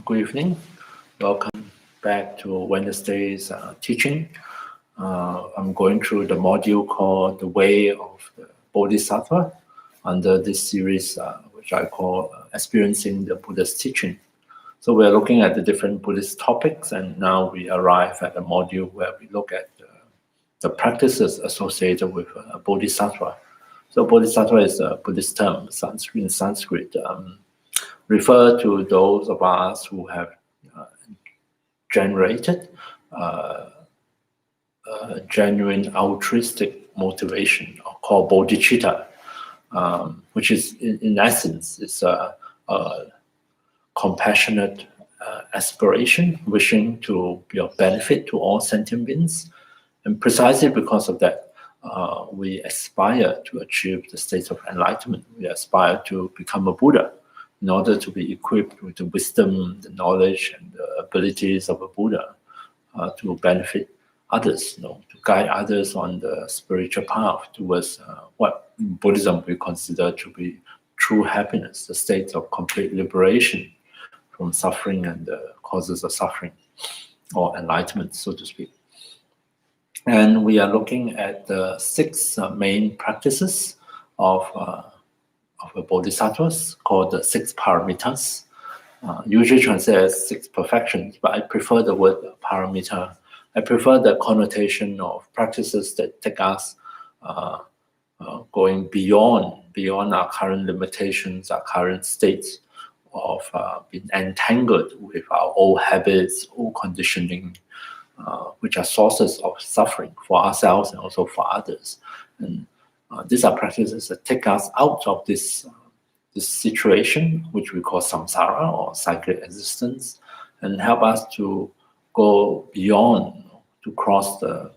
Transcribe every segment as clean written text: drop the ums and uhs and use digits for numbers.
Good evening. Welcome back to Wednesday's teaching. I'm going through the module called The Way of the Bodhisattva under this series, which I call Experiencing the Buddha's Teaching. So we're looking at the different Buddhist topics, and now we arrive at a module where we look at the practices associated with Bodhisattva. So Bodhisattva is a Buddhist term, in Sanskrit. Refer to those of us who have generated genuine altruistic motivation, called bodhicitta, which is in essence is a compassionate aspiration, wishing to benefit to all sentient beings, and precisely because of that, we aspire to achieve the state of enlightenment. We aspire to become a Buddha, in order to be equipped with the wisdom, the knowledge, and the abilities of a Buddha to benefit others, to guide others on the spiritual path towards what in Buddhism we consider to be true happiness, the state of complete liberation from suffering and the causes of suffering, or enlightenment, so to speak. And we are looking at the six main practices of the Bodhisattvas, called the six paramitas, usually translated as six perfections, but I prefer the word paramita. I prefer the connotation of practices that take us going beyond our current limitations, our current states of being entangled with our old habits, old conditioning, which are sources of suffering for ourselves and also for others. And these are practices that take us out of this situation, which we call samsara, or cyclic existence, and help us to go beyond, to cross the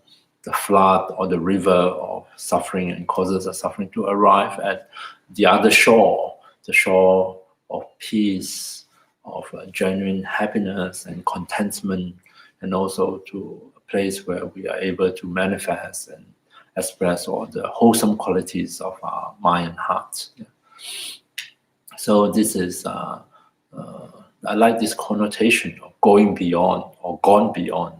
flood or the river of suffering and causes of suffering, to arrive at the other shore, the shore of peace, of genuine happiness and contentment, and also to a place where we are able to manifest and express all the wholesome qualities of our mind and heart. Yeah. So this is, I like this connotation of going beyond or gone beyond,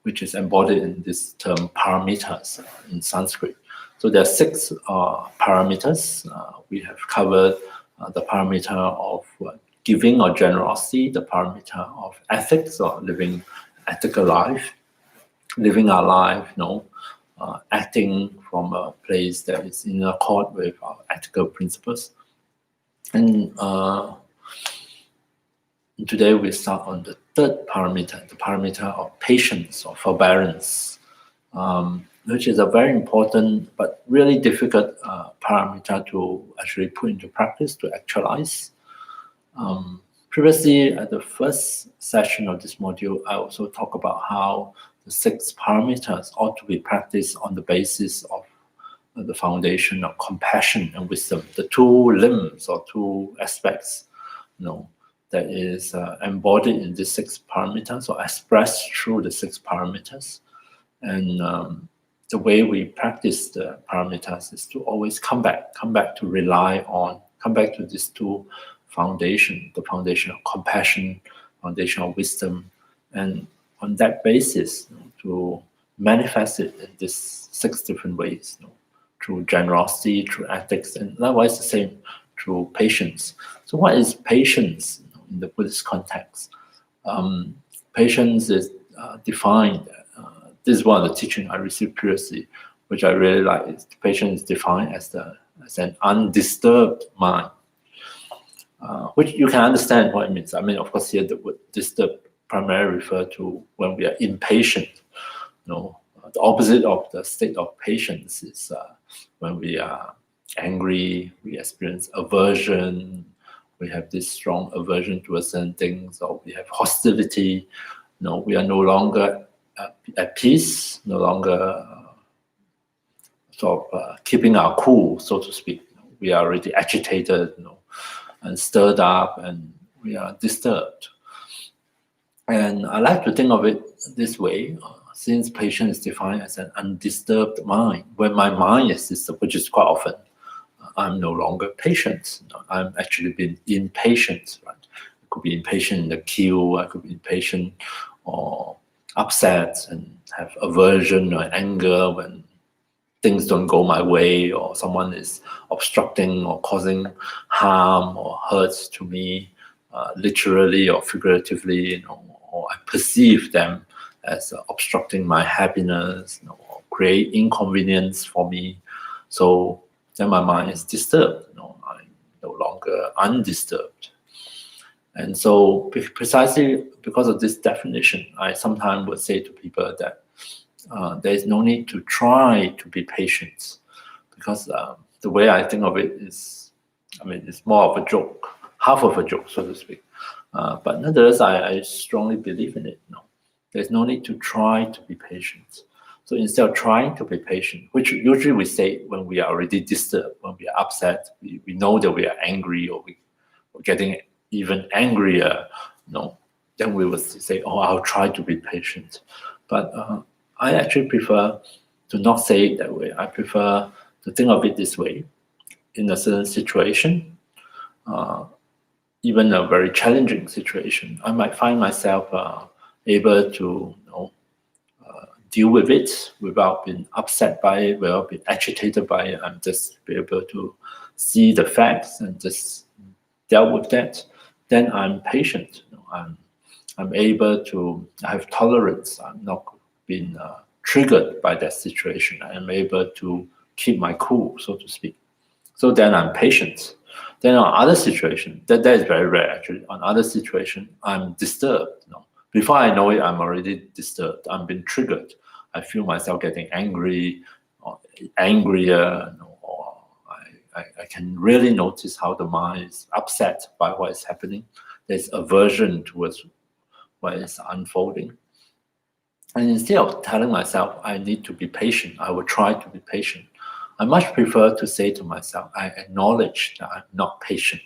which is embodied in this term paramitas in Sanskrit. So there are six parameters. We have covered the parameter of giving or generosity, the parameter of ethics or living ethical life, living our life, acting from a place that is in accord with our ethical principles. And today we start on the third parameter, the parameter of patience or forbearance, which is a very important but really difficult parameter to actually put into practice, to actualize. Previously, at the first session of this module, I also talked about how the six parameters ought to be practiced on the basis of the foundation of compassion and wisdom, the two limbs or two aspects, that is embodied in the six parameters or expressed through the six parameters. And the way we practice the parameters is to always come back to rely on, come back to these two foundations, the foundation of compassion, foundation of wisdom, and on that basis, to manifest it in these six different ways, through generosity, through ethics, and likewise the same through patience. So what is patience in the Buddhist context? Patience is defined, this is one of the teachings I received previously, which I really like. Patience is defined as an undisturbed mind, which you can understand what it means. I mean, of course, here the word disturb primarily refer to when we are impatient. The opposite of the state of patience is when we are angry, we experience aversion, we have this strong aversion towards certain things, or we have hostility. We are no longer at peace, no longer keeping our cool, so to speak. We are already agitated, and stirred up, and we are disturbed. And I like to think of it this way, since patience is defined as an undisturbed mind. When my mind is disturbed, which is quite often, I'm no longer patient. I'm actually being impatient, right? could be impatient in the queue, I could be impatient or upset and have aversion or anger when things don't go my way, or someone is obstructing or causing harm or hurts to me, literally or figuratively, or I perceive them as obstructing my happiness, or create inconvenience for me. So then my mind is disturbed. I'm no longer undisturbed. And so precisely because of this definition, I sometimes would say to people that there is no need to try to be patient, because the way I think of it is, it's more of a joke, half of a joke, so to speak. But nonetheless, I strongly believe in it. There's no need to try to be patient. So instead of trying to be patient, which usually we say when we are already disturbed, when we are upset, we know that we are angry, or we're getting even angrier, then we would say, oh, I'll try to be patient. But I actually prefer to not say it that way. I prefer to think of it this way. In a certain situation, even a very challenging situation, I might find myself able to deal with it without being upset by it, without being agitated by it. I'm just be able to see the facts and just deal with that. Then I'm patient. I'm able to have tolerance. I'm not being triggered by that situation. I'm able to keep my cool, so to speak. So then I'm patient. Then on other situations, that is very rare actually. On other situations, I'm disturbed. Before I know it, I'm already disturbed. I'm being triggered. I feel myself getting angry or angrier, or I can really notice how the mind is upset by what is happening. There's aversion towards what is unfolding. And instead of telling myself I need to be patient, I will try to be patient, I much prefer to say to myself, I acknowledge that I'm not patient.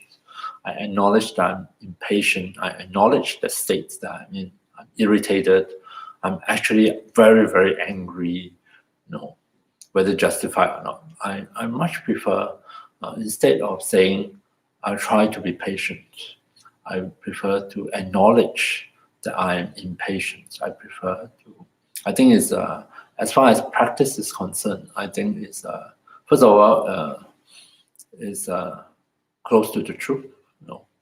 I acknowledge that I'm impatient. I acknowledge the states that I'm in. I'm irritated. I'm actually very, very angry, whether justified or not. I much prefer, instead of saying, I'll try to be patient, I prefer to acknowledge that I am impatient. I think it's, as far as practice is concerned, I think it's, first of all, is close to the truth,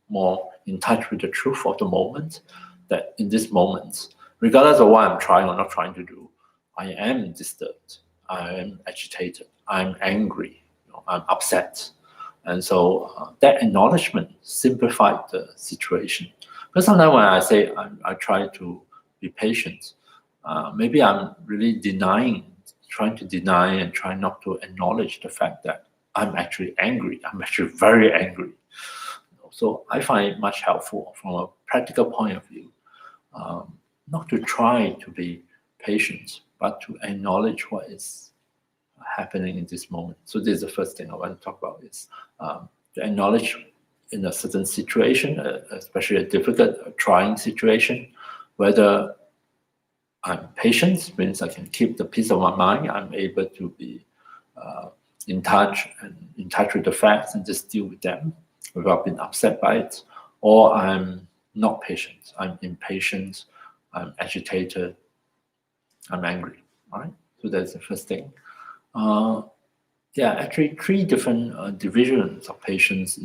more in touch with the truth of the moment, that in this moment, regardless of what I'm trying or not trying to do, I am disturbed, I am agitated, I'm angry, I'm upset. And so that acknowledgement simplified the situation. Because sometimes when I say I try to be patient, maybe I'm really trying to deny and trying not to acknowledge the fact that I'm actually angry. I'm actually very angry. So I find it much helpful from a practical point of view, not to try to be patient, but to acknowledge what is happening in this moment. So this is the first thing I want to talk about, is to acknowledge in a certain situation, especially a difficult, trying situation, whether I'm patient, means I can keep the peace of my mind, I'm able to be in touch with the facts and just deal with them without being upset by it, or I'm not patient, I'm impatient, I'm agitated, I'm angry. All right, so that's the first thing. Actually, three different divisions of patience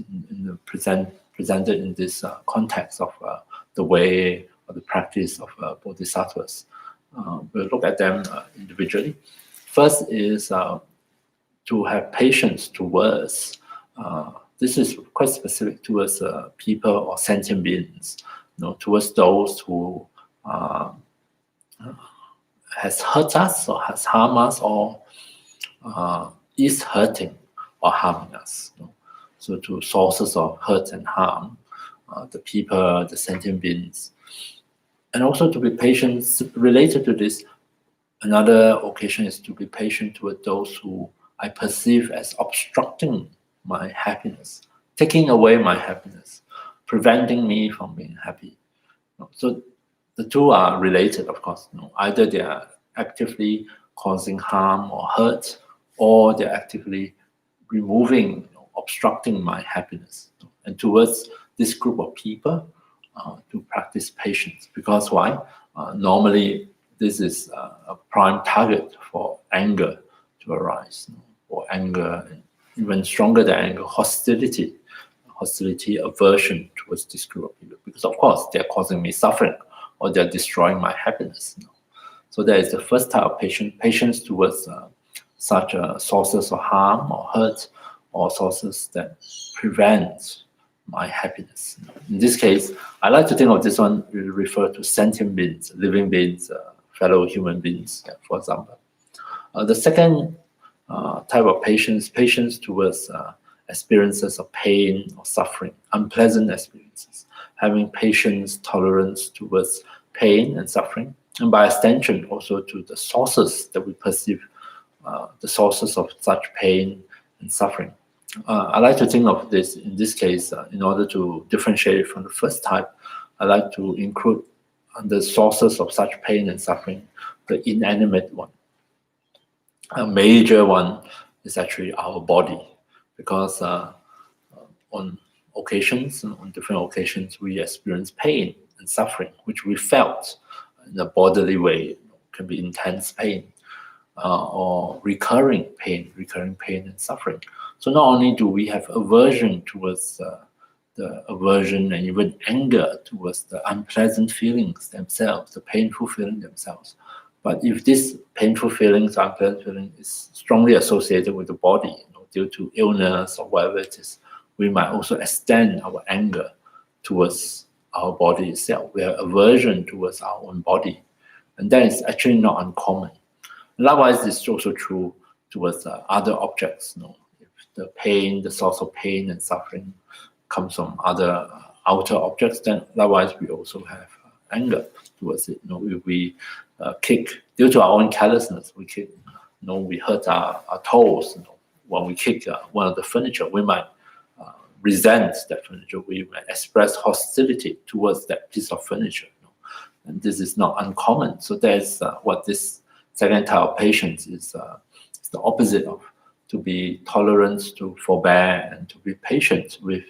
presented in this context of the way or the practice of bodhisattvas. We'll look at them individually. First is to have patience towards, this is quite specific towards people or sentient beings, towards those who has hurt us or has harmed us or is hurting or harming us. So to sources of hurt and harm, the people, the sentient beings. And also to be patient related to this, another occasion is to be patient toward those who I perceive as obstructing my happiness, taking away my happiness, preventing me from being happy. So the two are related, of course. Either they are actively causing harm or hurt, or they're actively removing, obstructing my happiness. And towards this group of people, to practice patience. Because why? Normally, this is a prime target for anger to arise, or anger, and even stronger than anger, hostility, aversion towards this group of people. Because of course, they're causing me suffering, or they're destroying my happiness. So that is the first type of patience towards such sources of harm or hurt, or sources that prevent my happiness. In this case, I like to think of this one, we refer to sentient beings, living beings, fellow human beings, for example. The second type of patience towards experiences of pain or suffering, unpleasant experiences, having patience, tolerance towards pain and suffering, and by extension also to the sources that we perceive, the sources of such pain and suffering. I like to think of this, in this case, in order to differentiate it from the first type, I like to include the sources of such pain and suffering, the inanimate one. A major one is actually our body, because on different occasions, we experience pain and suffering, which we felt in a bodily way. It can be intense pain, or recurring pain and suffering. So not only do we have aversion towards the aversion and even anger towards the unpleasant feelings themselves, the painful feelings themselves, but if this painful feelings, unpleasant feeling is strongly associated with the body, due to illness or whatever it is, we might also extend our anger towards our body itself. We have aversion towards our own body, and that is actually not uncommon. Likewise, this is also true towards other objects. If the pain, the source of pain and suffering comes from other outer objects, then likewise we also have anger towards it. If we kick, due to our own carelessness, we kick, we hurt our toes. When we kick one of the furniture, we might resent that furniture. We might express hostility towards that piece of furniture. And this is not uncommon. So that's what this second type of patience is the opposite of, to be tolerant, to forbear, and to be patient with,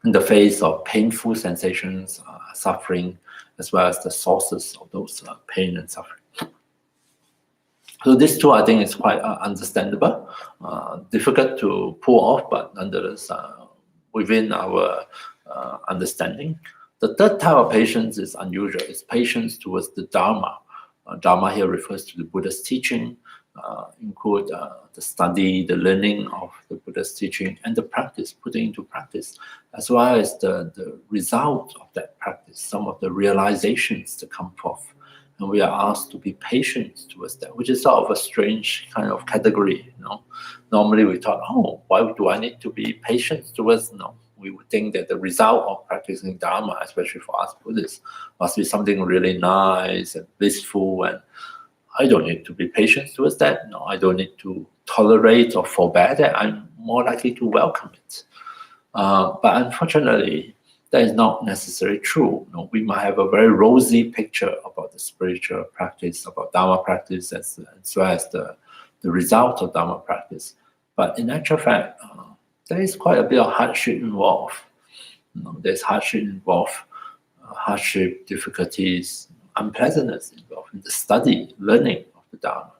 in the face of painful sensations, suffering, as well as the sources of those pain and suffering. So these two, I think, is quite understandable, difficult to pull off, but nonetheless within our understanding. The third type of patience is unusual. It's patience towards the Dharma. Dharma here refers to the Buddha's teaching, include the study, the learning of the Buddha's teaching, and the practice, putting into practice, as well as the result of that practice, some of the realizations that come forth. And we are asked to be patient towards that, which is sort of a strange kind of category. Normally we thought, why do I need to be patient towards? We would think that the result of practicing Dharma, especially for us Buddhists, must be something really nice and blissful, and I don't need to be patient towards that. I don't need to tolerate or forbear that. I'm more likely to welcome it. But unfortunately, that is not necessarily true. We might have a very rosy picture about the spiritual practice, about Dharma practice, as well as the result of Dharma practice. But in actual fact, there is quite a bit of hardship involved. There's hardship involved, difficulties, unpleasantness involved in the study, learning of the Dharma.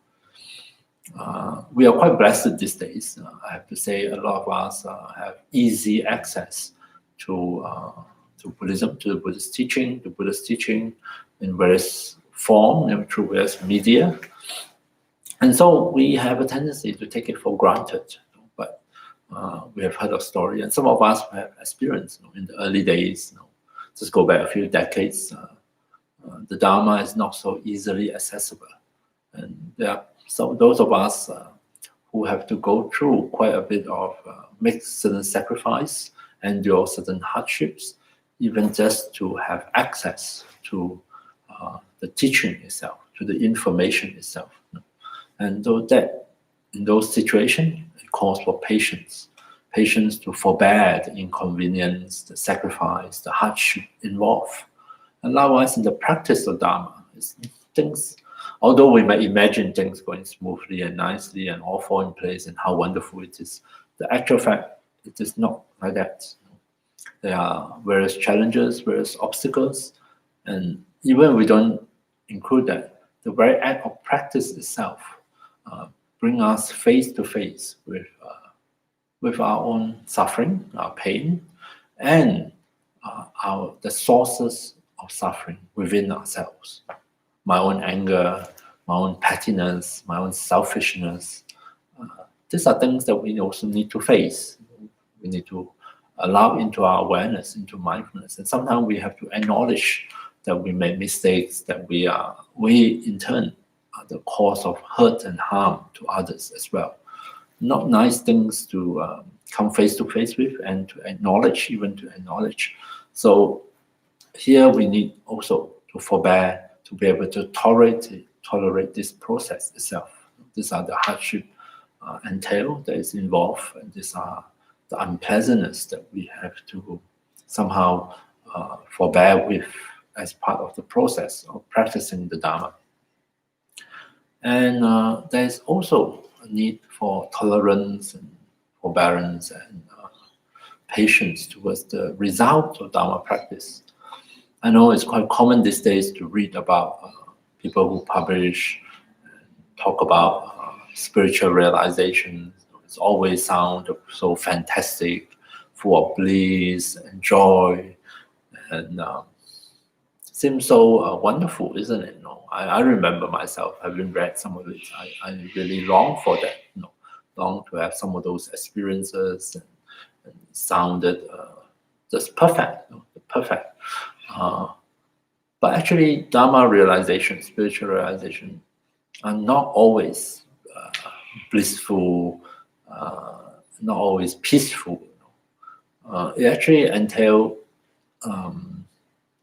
We are quite blessed these days. I have to say, a lot of us have easy access to Buddhism, to the Buddhist teaching in various forms, through various media. And so we have a tendency to take it for granted. But we have heard of story, and some of us have experienced in the early days. Just go back a few decades, the Dharma is not so easily accessible. And there are those of us who have to go through quite a bit of, make certain sacrifice, endure certain hardships, even just to have access to the teaching itself, to the information itself. And so that, in those situations, it calls for patience to forbear the inconvenience, the sacrifice, the hardship involved. And likewise, in the practice of Dharma, things, although we may imagine things going smoothly and nicely and all fall in place and how wonderful it is, the actual fact, it is not like that. There are various challenges, various obstacles, and even if we don't include that, the very act of practice itself bring us face to face with our own suffering, our pain, and the sources of suffering within ourselves. My own anger, my own pettiness, my own selfishness. These are things that we also need to face. We need to allow into our awareness, into mindfulness. And sometimes we have to acknowledge that we make mistakes, that we in turn are the cause of hurt and harm to others as well. Not nice things to come face to face with and to acknowledge, even to acknowledge. So here we need also to forbear, to be able to tolerate this process itself. These are the hardship entail that is involved, and these are the unpleasantness that we have to somehow forbear with as part of the process of practicing the Dharma. And there's also a need for tolerance and forbearance and patience towards the result of Dharma practice. I know it's quite common these days to read about people who publish and talk about spiritual realization. It's always sound so fantastic, full of bliss and joy, and seems so wonderful, isn't it? I remember myself having read some of it. I really long for that. Long to have some of those experiences, and it sounded just perfect, perfect. But actually, Dharma realization, spiritual realization, are not always blissful, not always peaceful. It actually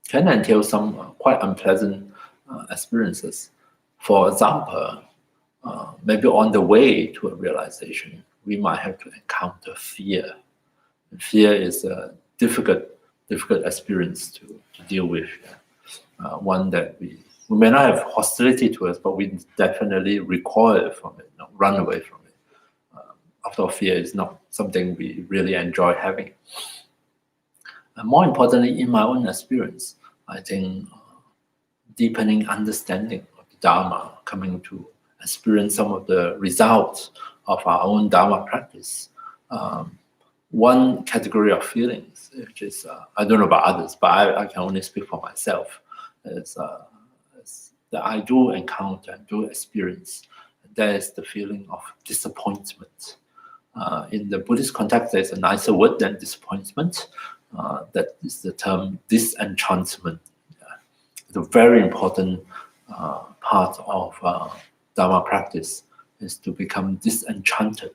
can entail some quite unpleasant experiences. For example, maybe on the way to a realization, we might have to encounter fear. And fear is a difficult experience to deal with. One that we may not have hostility to us, but we definitely recoil from it, run away from it. After all, fear is not something we really enjoy having. And more importantly, in my own experience, I think deepening understanding of the Dharma, coming to experience some of the results of our own Dharma practice. One category of feelings, which is, I don't know about others, but I can only speak for myself, is that I do encounter, do experience. That is the feeling of disappointment. In the Buddhist context, there's a nicer word than disappointment. That is the term disenchantment. The very important part of Dharma practice is to become disenchanted.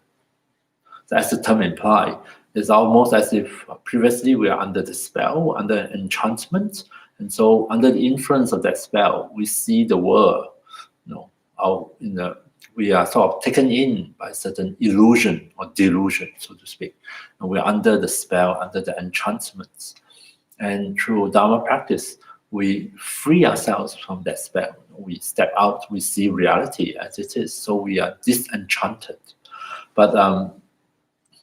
So as the term implies, it's almost as if previously we are under the spell, under enchantment, and so under the influence of that spell, we see the world. We are sort of taken in by certain illusion or delusion, so to speak, and we're under the spell, under the enchantments. And through Dharma practice, we free ourselves from that spell. We step out, we see reality as it is, so we are disenchanted. But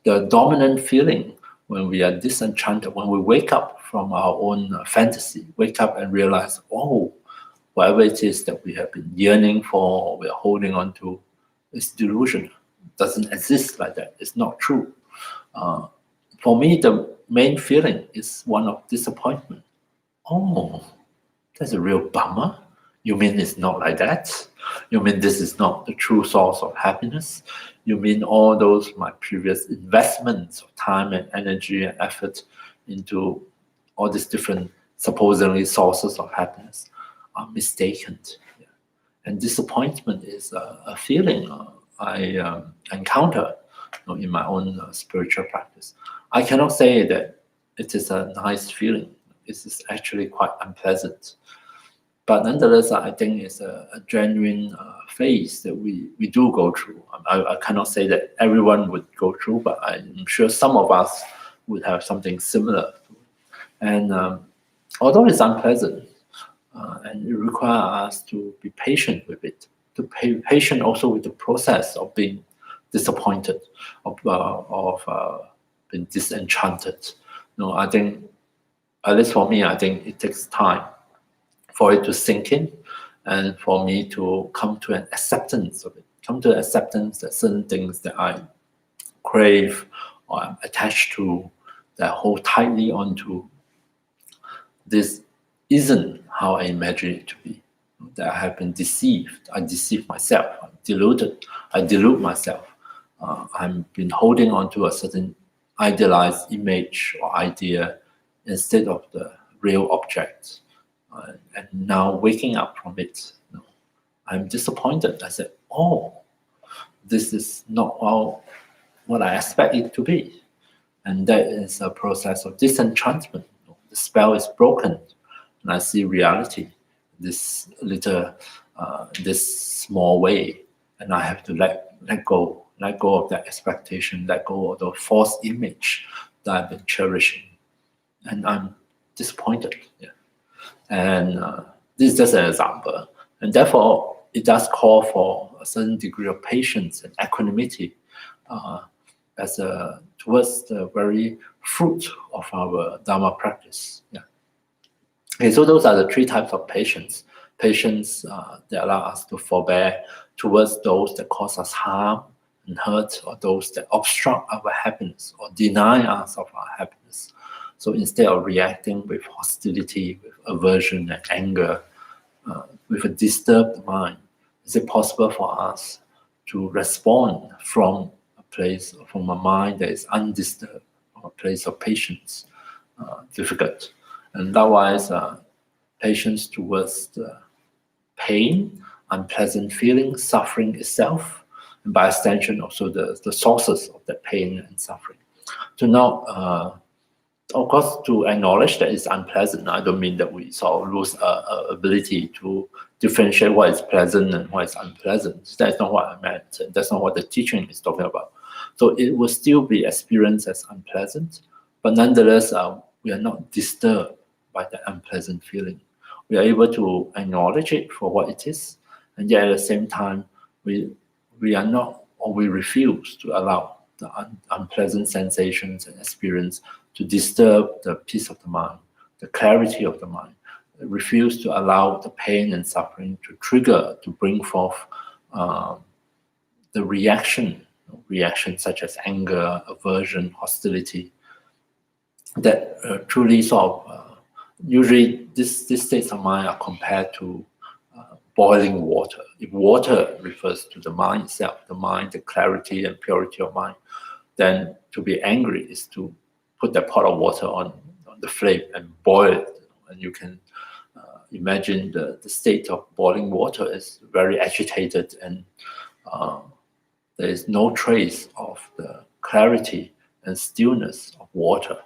the dominant feeling when we are disenchanted, when we wake up from our own fantasy, wake up and realize, oh, whatever it is that we have been yearning for, we are holding on to, is delusion. It doesn't exist like that. It's not true. For me, the main feeling is one of disappointment. Oh, that's a real bummer. You mean it's not like that? You mean this is not the true source of happiness? You mean all those my previous investments of time and energy and effort into all these different supposedly sources of happiness are mistaken? Yeah. And disappointment is a feeling I encounter in my own spiritual practice. I cannot say that it is a nice feeling. It is actually quite unpleasant. But nonetheless, I think it's a genuine phase that we do go through. I cannot say that everyone would go through, but I'm sure some of us would have something similar. And although it's unpleasant, and it requires us to be patient with it, to be patient also with the process of being disappointed, of being disenchanted, I think, at least for me, I think it takes time for it to sink in, and for me to come to an acceptance of it, come to an acceptance that certain things that I crave or I'm attached to, that I hold tightly onto, this isn't how I imagine it to be. That I have been deceived. I deceive myself. I'm deluded. I delude myself. I've been holding on to a certain idealized image or idea instead of the real object. And now waking up from it, I'm disappointed. I said, oh, this is not what I expect it to be. And that is a process of disenchantment. The spell is broken, and I see reality, this little, this small way, and I have to let go of that expectation, let go of the false image that I've been cherishing, and I'm disappointed. Yeah. And this is just an example, and therefore it does call for a certain degree of patience and equanimity towards the very fruit of our Dharma practice. Yeah. Okay, so those are the three types of patience. Patience that allow us to forbear towards those that cause us harm and hurt, or those that obstruct our happiness or deny us of our happiness. So instead of reacting with hostility, with aversion and anger, with a disturbed mind, is it possible for us to respond from a mind that is undisturbed, from a place of patience? Difficult. And likewise, patience towards the pain, unpleasant feeling, suffering itself, and by extension also the sources of that pain and suffering. To not, of course, to acknowledge that it's unpleasant. I don't mean that we sort of lose ability to differentiate what is pleasant and what is unpleasant. That's not what I meant. That's not what the teaching is talking about. So it will still be experienced as unpleasant, but nonetheless, we are not disturbed by that unpleasant feeling. We are able to acknowledge it for what it is, and yet at the same time, we are not, or we refuse to allow the unpleasant sensations and experience to disturb the peace of the mind, the clarity of the mind. We refuse to allow the pain and suffering to trigger, to bring forth the reaction such as anger, aversion, hostility, that truly sort of, usually these states of mind are compared to boiling water. If water refers to the mind itself, the mind, the clarity and purity of mind, then to be angry is to put that pot of water on the flame and boil it. And you can imagine the state of boiling water is very agitated, and there is no trace of the clarity and stillness of water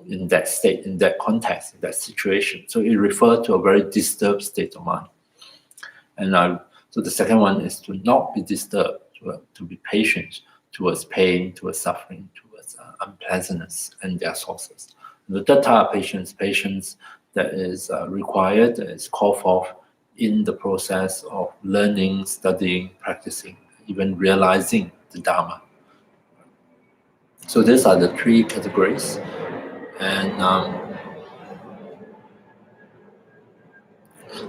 in that state, in that context, in that situation. So it refers to a very disturbed state of mind. And so the second one is to not be disturbed, to be patient towards pain, towards suffering, towards unpleasantness and their sources. And the third type of patience that is required, that is called for in the process of learning, studying, practicing, even realizing the Dharma. So these are the three categories. And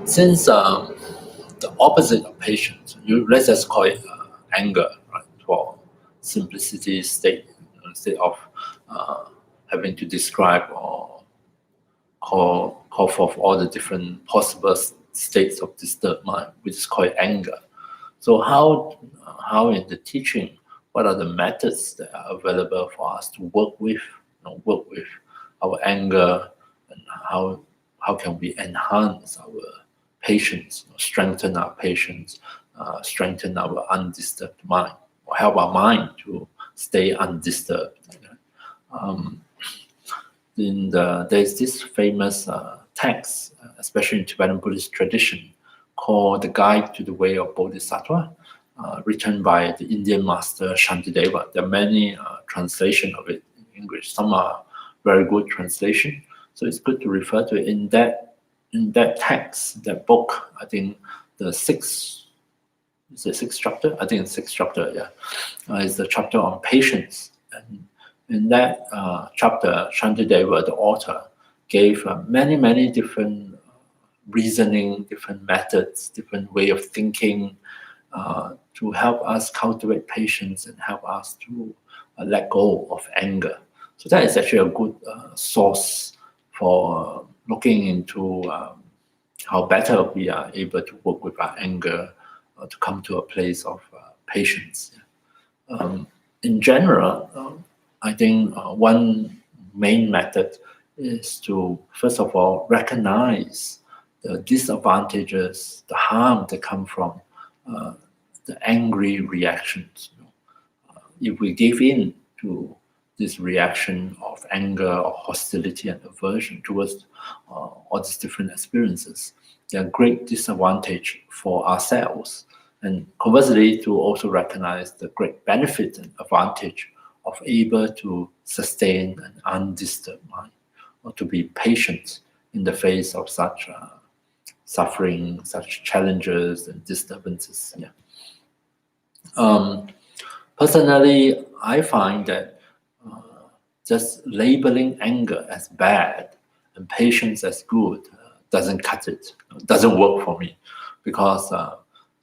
since the opposite of patience, let's just call it anger, right, for simplicity's sake, instead of having to describe or call forth all the different possible states of disturbed mind, we just call it anger. So how in the teaching, what are the methods that are available for us to work with our anger, and how can we enhance our patience, strengthen our patience, strengthen our undisturbed mind, or help our mind to stay undisturbed. There's this famous text, especially in Tibetan Buddhist tradition, called The Guide to the Way of Bodhisattva, written by the Indian master Shantideva. There are many translations of it in English. Some are very good translation, so it's good to refer to it. In that text, that book, I think the sixth chapter? I think it's sixth chapter, yeah. It's the chapter on patience. And In that chapter, Shantideva, the author, gave many different reasoning, different methods, different way of thinking to help us cultivate patience and help us to let go of anger. So that is actually a good source for looking into how better we are able to work with our anger to come to a place of patience. In general, I think one main method is to, first of all, recognize the disadvantages, the harm that come from the angry reactions. If we give in to this reaction of anger or hostility and aversion towards all these different experiences, they are great disadvantage for ourselves. And conversely, to also recognize the great benefit and advantage of able to sustain an undisturbed mind, or to be patient in the face of such suffering, such challenges and disturbances. Personally, I find that just labeling anger as bad and patience as good doesn't cut it, doesn't work for me, because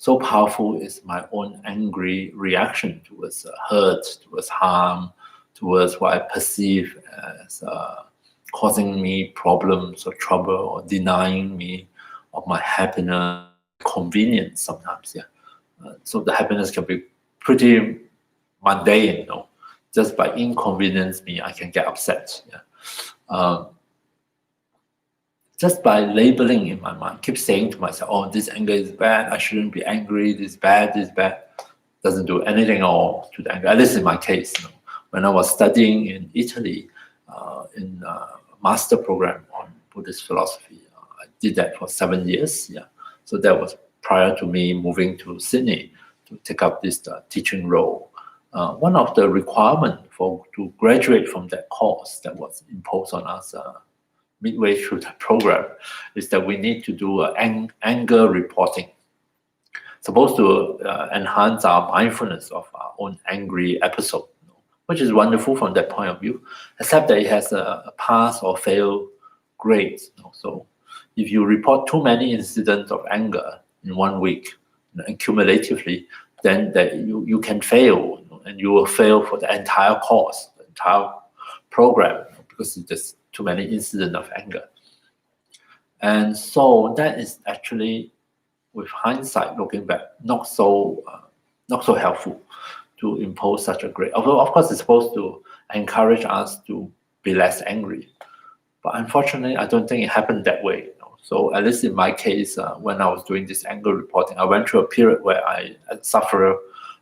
so powerful is my own angry reaction towards hurt, towards harm, towards what I perceive as causing me problems or trouble or denying me of my happiness, convenience sometimes. So the happiness can be pretty mundane, just by inconvenience me, I can get upset. Just by labeling in my mind, keep saying to myself, oh, this anger is bad, I shouldn't be angry, this is bad, doesn't do anything at all to the anger, at least in my case. When I was studying in Italy, in a master program on Buddhist philosophy, I did that for 7 years. So that was prior to me moving to Sydney to take up this teaching role. One of the requirements to graduate from that course that was imposed on us midway through the program is that we need to do anger reporting. Supposed to enhance our mindfulness of our own angry episode, which is wonderful from that point of view, except that it has a pass or fail grade. So if you report too many incidents of anger in 1 week, and cumulatively, then you can fail, and you will fail for the entire course, the entire program, because there's too many incidents of anger. And so that is actually, with hindsight, looking back, not so helpful to impose such a grade. Although, of course, it's supposed to encourage us to be less angry. But unfortunately, I don't think it happened that way. So at least in my case, when I was doing this anger reporting, I went through a period where I suffered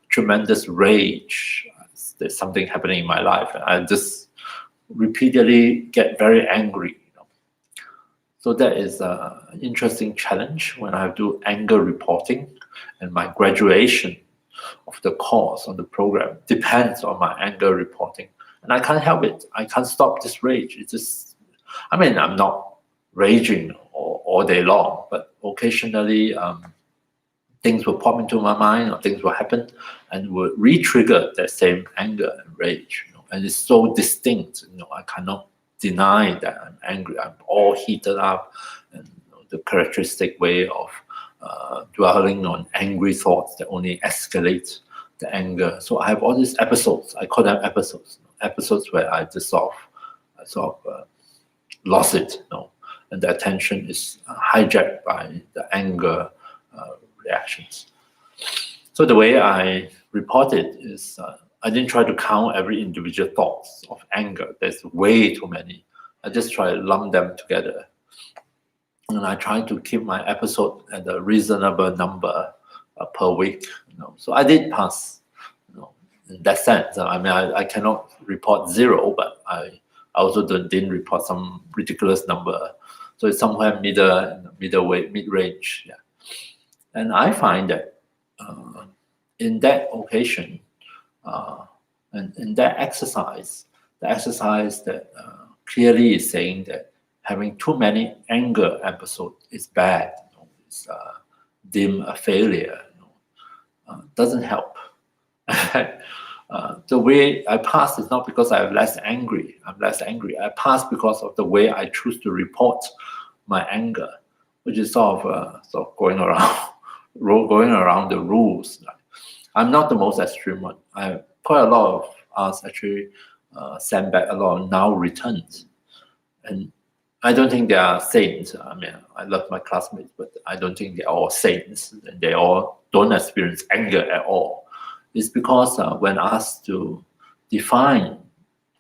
tremendous rage. There's something happening in my life, and I just repeatedly get very angry. So that is an interesting challenge when I do anger reporting, and my graduation of the course on the program depends on my anger reporting. And I can't help it. I can't stop this rage. It's just, I'm not raging all day long, but occasionally things will pop into my mind, or things will happen and will re-trigger that same anger and rage. And it's so distinct. I cannot deny that I'm angry. I'm all heated up, and the characteristic way of dwelling on angry thoughts that only escalate the anger. So I have all these episodes. I call them episodes. Episodes where I just sort of lost it. And the attention is hijacked by the anger reactions. So the way I report it is I didn't try to count every individual thoughts of anger. There's way too many. I just try to lump them together. And I try to keep my episode at a reasonable number per week. So I did pass, in that sense. I cannot report 0, but I also didn't report some ridiculous number. So it's somewhere mid-range. And I find that in that occasion, and in that exercise, the exercise that clearly is saying that having too many anger episodes is bad, it's deemed a failure, doesn't help. The way I pass is not because I'm less angry. I pass because of the way I choose to report my anger, which is sort of going around, going around the rules. I'm not the most extreme one. Quite a lot of us actually send back a lot of now returns, and I don't think they are saints. I mean, I love my classmates, but I don't think they're all saints, and they all don't experience anger at all. It's because when asked to define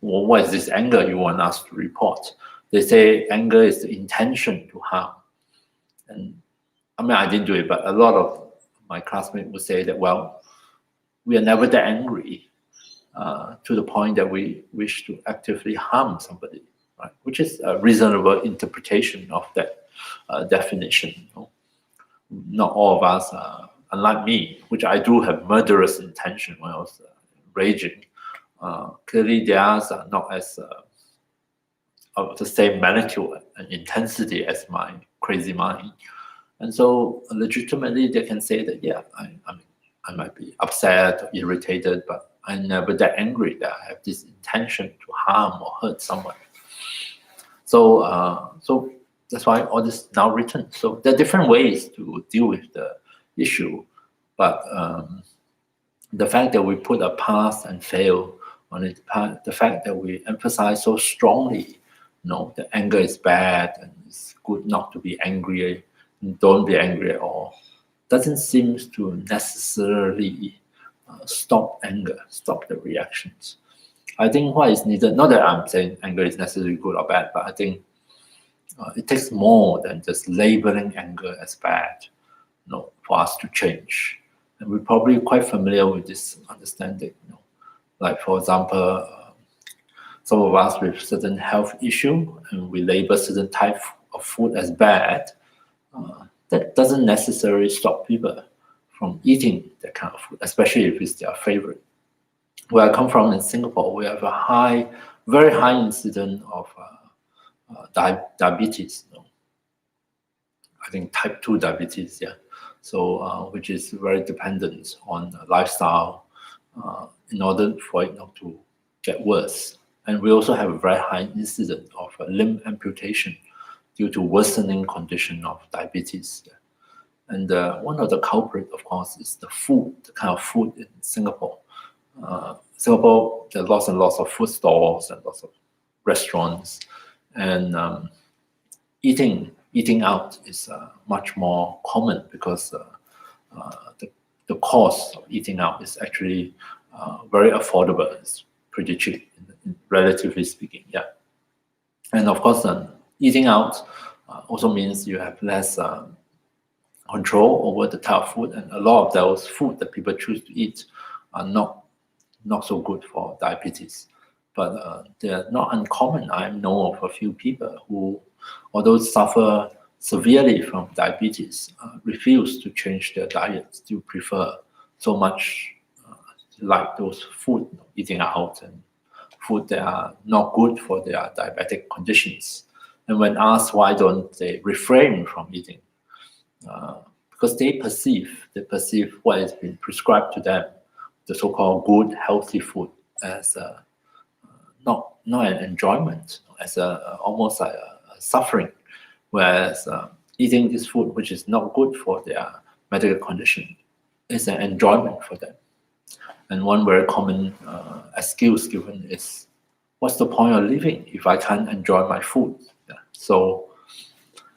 what is this anger you want us to report, they say anger is the intention to harm. And I mean, I didn't do it, but a lot of my classmates would say that, well, we are never that angry to the point that we wish to actively harm somebody, right? Which is a reasonable interpretation of that definition. You know? Not all of us, unlike me, which I do have murderous intention when I was raging. Clearly, theirs are not as of the same magnitude and intensity as my crazy mind. And so legitimately they can say that, yeah, I might be upset or irritated, but I'm never that angry that I have this intention to harm or hurt someone. So so that's why all this now written. So there are different ways to deal with the issue, but the fact that we put a pass and fail on it, the fact that we emphasize so strongly, that anger is bad and it's good not to be angry, and don't be angry at all, doesn't seem to necessarily stop anger, stop the reactions. I think what is needed, not that I'm saying anger is necessarily good or bad, but I think it takes more than just labeling anger as bad, for us to change. And we're probably quite familiar with this understanding. Like, for example, some of us with certain health issue, and we label certain type of food as bad. That doesn't necessarily stop people from eating that kind of food, especially if it's their favorite. Where I come from in Singapore, we have a very high incidence of diabetes. I think type 2 diabetes, yeah. So, which is very dependent on lifestyle in order for it not to get worse. And we also have a very high incidence of limb amputation due to worsening condition of diabetes. And one of the culprits, of course, is the food, the kind of food in Singapore. Singapore, there are lots and lots of food stalls and lots of restaurants, and eating out is much more common because the cost of eating out is actually very affordable. It's pretty cheap, relatively speaking. Yeah, and of course, eating out also means you have less control over the type of food, and a lot of those food that people choose to eat are not so good for diabetes. But they're not uncommon. I know of a few people who, although suffer severely from diabetes, refuse to change their diet, still prefer so much like those food, eating out, and food that are not good for their diabetic conditions. And when asked why don't they refrain from eating, because they perceive what has been prescribed to them, the so-called good, healthy food, as not an enjoyment, as almost like a suffering, whereas eating this food, which is not good for their medical condition, is an enjoyment for them. And one very common excuse given is, what's the point of living if I can't enjoy my food? Yeah. So,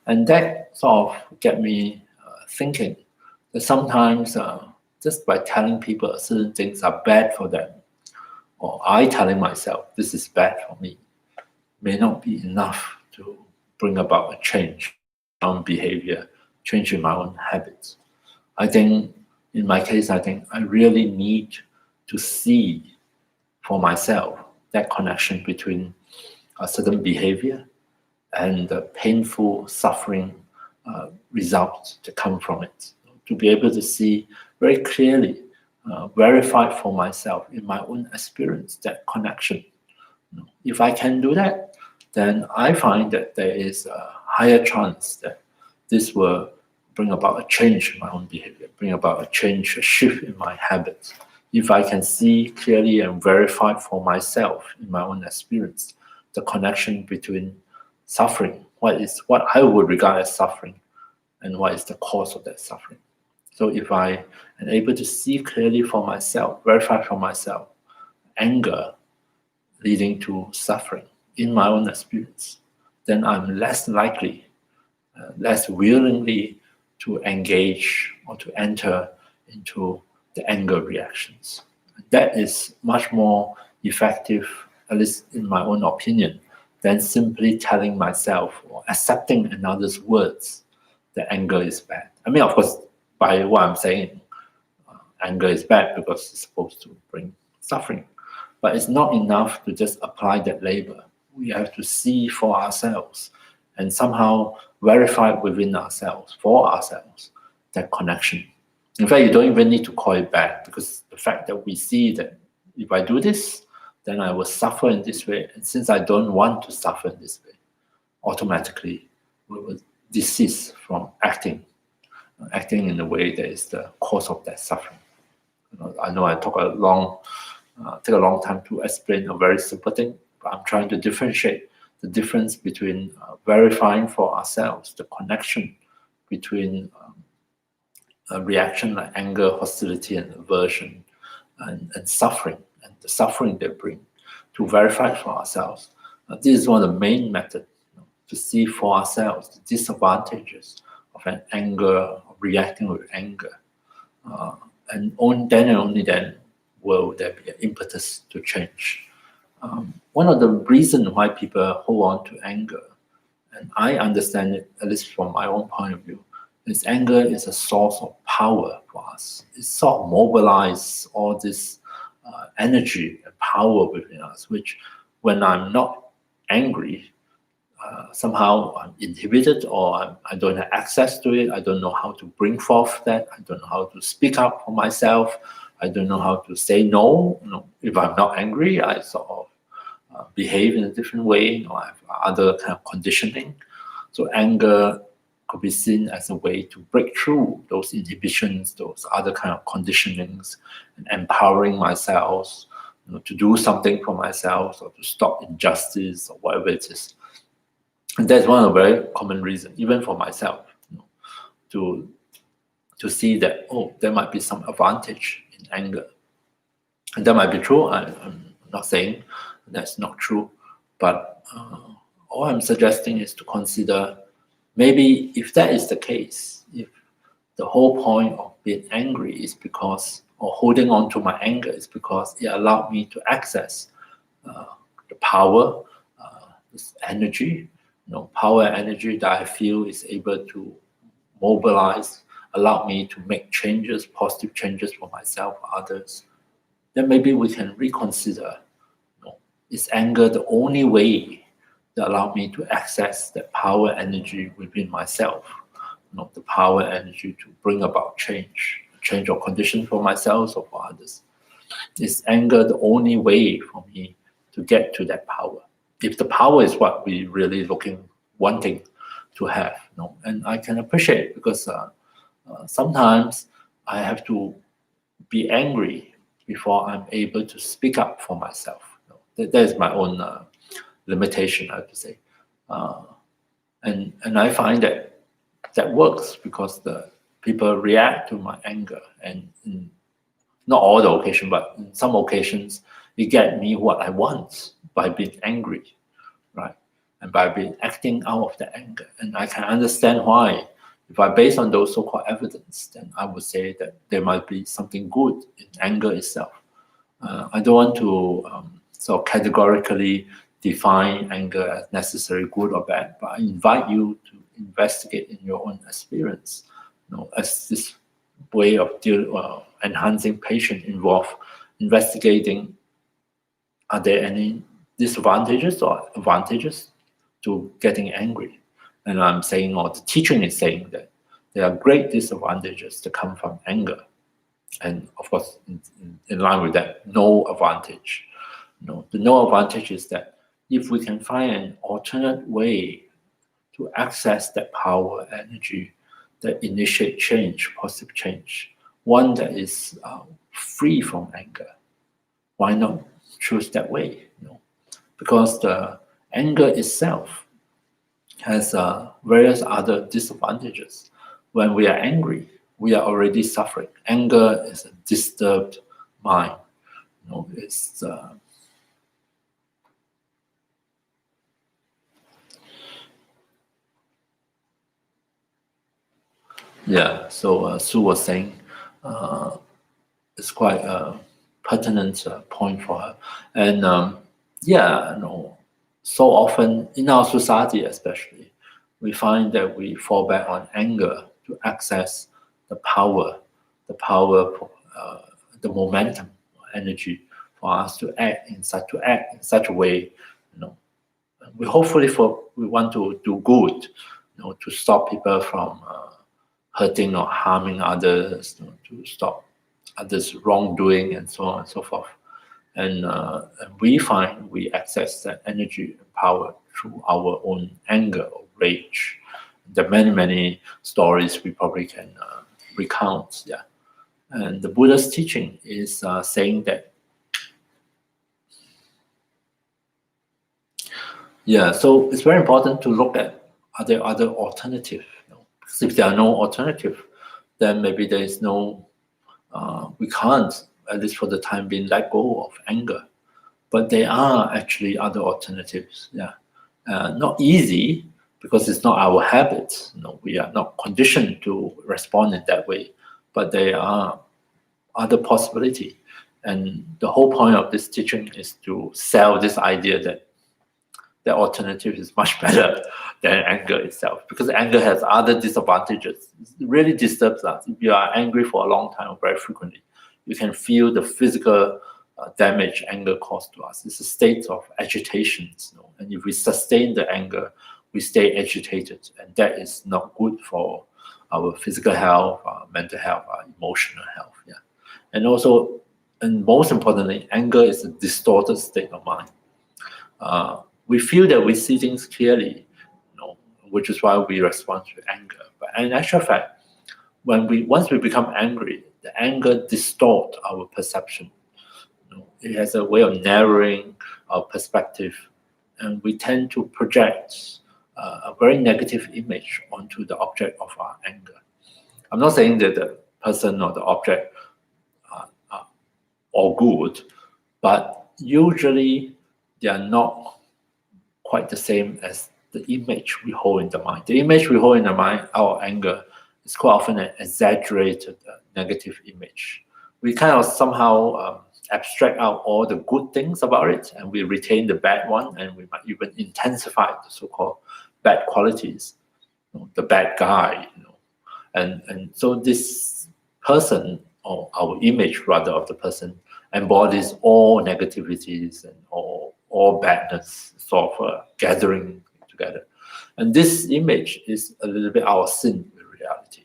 and that sort of get me thinking that sometimes just by telling people certain things are bad for them, or I telling myself this is bad for me, may not be enough to bring about a change in my own behavior, change in my own habits. I think in my case, I really need to see for myself that connection between a certain behavior and the painful suffering results that come from it. To be able to see very clearly, verify for myself in my own experience that connection. If I can do that, then I find that there is a higher chance that this will bring about a change in my own behavior, bring about a change, a shift in my habits. if I can see clearly and verify for myself in my own experience the connection between suffering, what I would regard as suffering, and what is the cause of that suffering. So if I am able to see clearly for myself, verify for myself, anger leading to suffering in my own experience, then I'm less likely, less willingly to engage or to enter into the anger reactions. That is much more effective, at least in my own opinion, than simply telling myself or accepting another's words that anger is bad. I mean, of course, by what I'm saying, anger is bad because it's supposed to bring suffering. But it's not enough to just apply that label. We have to see for ourselves and somehow verify within ourselves, for ourselves, that connection. In fact, you don't even need to call it bad, because the fact that we see that if I do this, then I will suffer in this way. And since I don't want to suffer in this way, automatically we will desist from acting in a way that is the cause of that suffering. I know I take a long time to explain a very simple thing, but I'm trying to differentiate the difference between verifying for ourselves the connection between a reaction like anger, hostility, and aversion, and suffering, and the suffering they bring, to verify for ourselves. This is one of the main methods, to see for ourselves the disadvantages of an anger, reacting with anger. And only then will there be an impetus to change. One of the reasons why people hold on to anger, and I understand it, at least from my own point of view, is anger is a source of power for us. It sort of mobilizes all this energy and power within us, which when I'm not angry, somehow I'm inhibited, or I don't have access to it. I don't know how to bring forth that. I don't know how to speak up for myself. I don't know how to say no. If I'm not angry, I sort of behave in a different way. I have other kind of conditioning. So anger could be seen as a way to break through those inhibitions, those other kind of conditionings, and empowering myself, to do something for myself, or to stop injustice, or whatever it is. And that's one of the very common reasons, even for myself, to see that, there might be some advantage in anger. And that might be true. I'm not saying that's not true. But all I'm suggesting is to consider, maybe if that is the case, if the whole point of being angry is because, or holding on to my anger is because it allowed me to access the power, this energy, power and energy that I feel is able to mobilize, allow me to make changes, positive changes for myself, others, then maybe we can reconsider, is anger the only way that allow me to access that power energy within myself, the power energy to bring about change of condition for myself or for others? Is anger the only way for me to get to that power? If the power is what we really wanting to have, and I can appreciate, because sometimes I have to be angry before I'm able to speak up for myself. That is my own limitation, I have to say. And I find that works, because the people react to my anger, and not all the occasions, but in some occasions, it get me what I want by being angry, right? And by being acting out of the anger. And I can understand why. If I base on those so-called evidence, then I would say that there might be something good in anger itself. I don't want to so categorically define anger as necessarily good or bad, but I invite you to investigate in your own experience, as this way of enhancing patience involve investigating, are there any disadvantages or advantages to getting angry? And I'm saying, or the teaching is saying, that there are great disadvantages that come from anger. And of course, in line with that, no advantage. The no advantage is that if we can find an alternate way to access that power energy that initiate change, positive change, one that is free from anger. Why not choose that way? Because the anger itself has various other disadvantages. When we are angry, we are already suffering. Anger is a disturbed mind. It's So Sue was saying it's quite a pertinent point for her, and so often in our society, especially, we find that we fall back on anger to access the power, the momentum, energy for us to act in such a way. We want to do good, to stop people from hurting or harming others, to stop others' wrongdoing, and so on and so forth. And we find we access that energy and power through our own anger or rage. There are many stories we probably can recount. And the Buddha's teaching is saying that. So it's very important to look at other alternatives. Because if there are no alternative, then maybe there is no. We can't, at least for the time being, let go of anger. But there are actually other alternatives. Not easy, because it's not our habit. We are not conditioned to respond in that way. But there are other possibilities. And the whole point of this teaching is to sell this idea that the alternative is much better than anger itself, because anger has other disadvantages. It really disturbs us. If you are angry for a long time or very frequently, you can feel the physical damage anger causes to us. It's a state of agitation. And if we sustain the anger, we stay agitated, and that is not good for our physical health, our mental health, our emotional health. And also, and most importantly, anger is a distorted state of mind. We feel that we see things clearly, which is why we respond to anger. But in actual fact, once we become angry, the anger distorts our perception. It has a way of narrowing our perspective, and we tend to project a very negative image onto the object of our anger. I'm not saying that the person or the object are all good, but usually they are not quite the same as the image we hold in the mind. The image we hold in the mind, our anger, is quite often an exaggerated negative image. We kind of somehow abstract out all the good things about it, and we retain the bad one, and we might even intensify the so-called bad qualities, the bad guy. And so this person, or our image rather of the person, embodies all negativities and all badness, sort of gathering together. And this image is a little bit our sin in reality.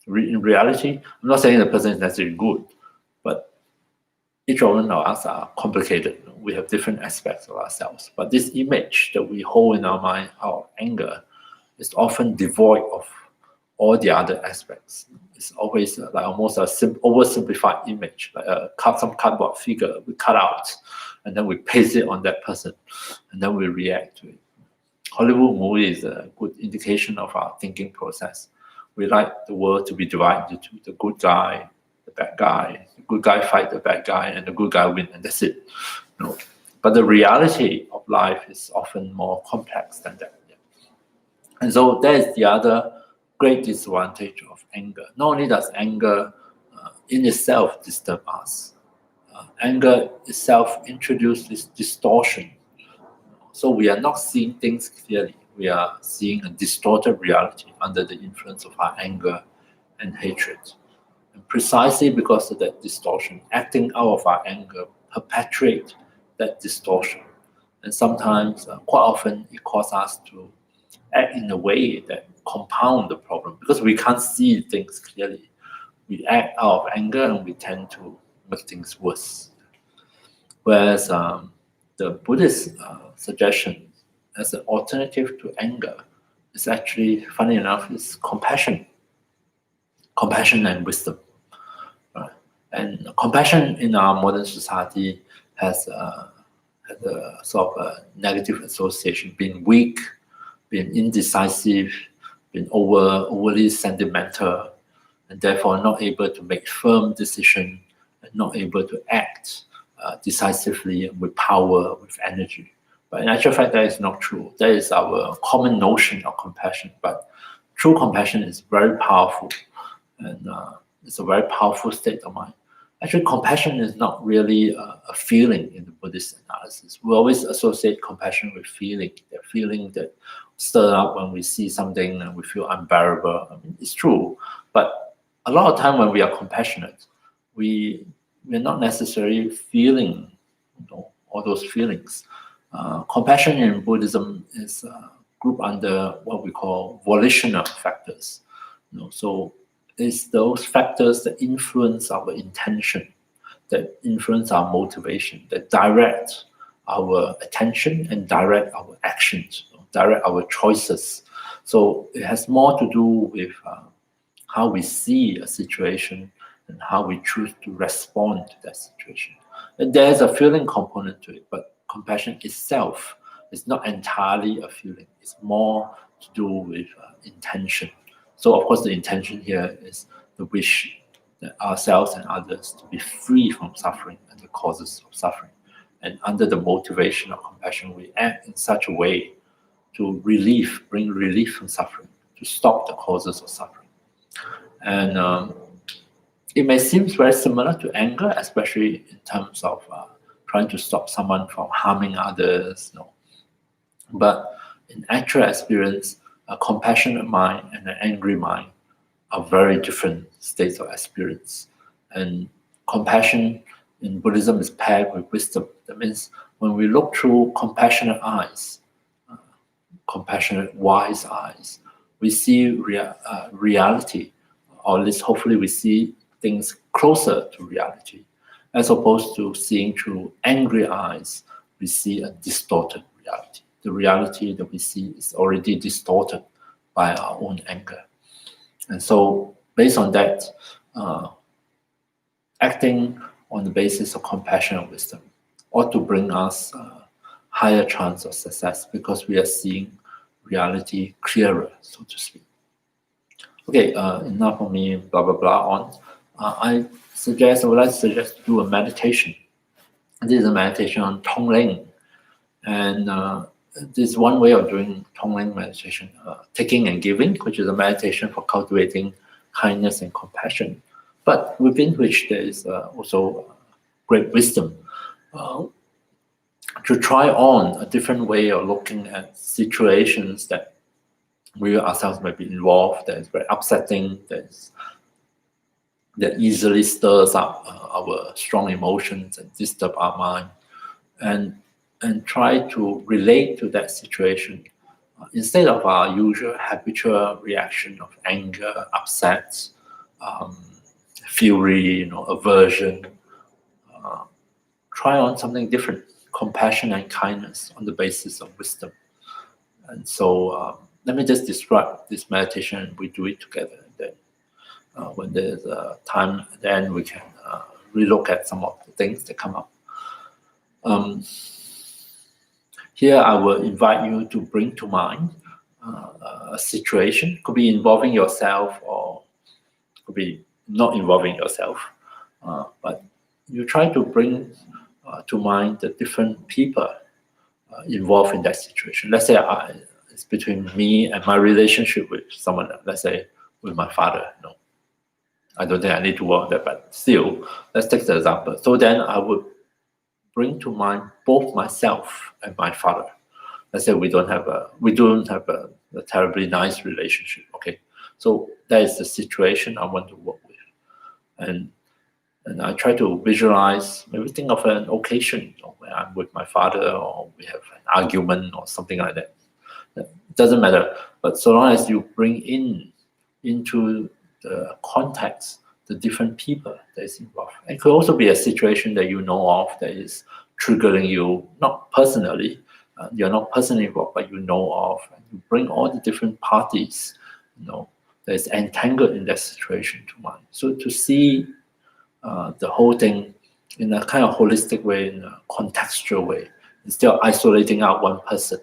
In reality, I'm not saying the person is necessarily good, but each one of us are complicated. We have different aspects of ourselves. But this image that we hold in our mind, our anger, is often devoid of all the other aspects. It's always like almost a oversimplified image, like some cardboard figure we cut out, and then we paste it on that person, and then we react to it. Hollywood movie is a good indication of our thinking process. We like the world to be divided into the good guy, the bad guy. The good guy fight the bad guy, and the good guy win, and that's it. But the reality of life is often more complex than that. And so that is the other great disadvantage of anger. Not only does anger in itself disturb us, anger itself introduces this distortion. So we are not seeing things clearly. We are seeing a distorted reality under the influence of our anger and hatred. And precisely because of that distortion, acting out of our anger perpetuates that distortion. And sometimes, quite often, it causes us to act in a way that compound the problem, because we can't see things clearly. We act out of anger, and we tend to make things worse. Whereas the Buddhist suggestion as an alternative to anger is actually, funny enough, is compassion and wisdom. And compassion in our modern society has a sort of a negative association, being weak, being indecisive, being overly sentimental, and therefore not able to make firm decisions, and not able to act decisively with power, with energy. But in actual fact, that is not true. That is our common notion of compassion. But true compassion is very powerful, and it's a very powerful state of mind. Actually, compassion is not really a feeling in the Buddhist analysis. We always associate compassion with feeling, the feeling that stirs up when we see something and we feel unbearable. I mean, it's true, but a lot of time when we are compassionate, we're not necessarily feeling, all those feelings. Compassion in Buddhism is grouped under what we call volitional factors. So it's those factors that influence our intention, that influence our motivation, that direct our attention and direct our actions, direct our choices. So it has more to do with how we see a situation and how we choose to respond to that situation. And there's a feeling component to it, but compassion itself is not entirely a feeling. It's more to do with intention. So of course the intention here is the wish that ourselves and others to be free from suffering and the causes of suffering. And under the motivation of compassion, we act in such a way to bring relief from suffering, to stop the causes of suffering. And it may seem very similar to anger, especially in terms of trying to stop someone from harming others. But in actual experience, a compassionate mind and an angry mind are very different states of experience. And compassion in Buddhism is paired with wisdom. That means when we look through compassionate eyes, compassionate, wise eyes, we see reality, or at least hopefully we see things closer to reality, as opposed to seeing through angry eyes, we see a distorted reality. The reality that we see is already distorted by our own anger. And so based on that, acting on the basis of compassion and wisdom ought to bring us a higher chance of success, because we are seeing reality clearer, so to speak. Okay, enough of me blah blah blah on. I would like to suggest to do a meditation. This is a meditation on Tongling, and this is one way of doing Tongling meditation, taking and giving, which is a meditation for cultivating kindness and compassion, but within which there is also great wisdom. To try on a different way of looking at situations that we ourselves may be involved, that is very upsetting, that easily stirs up our strong emotions and disturb our mind, and try to relate to that situation instead of our usual habitual reaction of anger, upset, fury, aversion. Try on something different, compassion and kindness on the basis of wisdom. And so let me just describe this meditation, and we do it together. Then when there's time, then we can relook at some of the things that come up. Here I will invite you to bring to mind a situation. Could be involving yourself, or could be not involving yourself. But you try to bring to mind the different people involved in that situation. Let's say it's between me and my relationship with someone, let's say with my father. I don't think I need to work on that, but still, let's take the example. So then I would bring to mind both myself and my father. Let's say we don't have a terribly nice relationship. Okay, so that is the situation I want to work with, and I try to visualize, maybe think of an occasion where I'm with my father, or we have an argument or something like that. It doesn't matter, but so long as you bring into the context the different people that is involved. It could also be a situation that you know of that is triggering you, not personally, you're not personally involved, but you know of, and you bring all the different parties, that is entangled in that situation to mind. So to see the whole thing in a kind of holistic way, in a contextual way, instead of isolating out one person.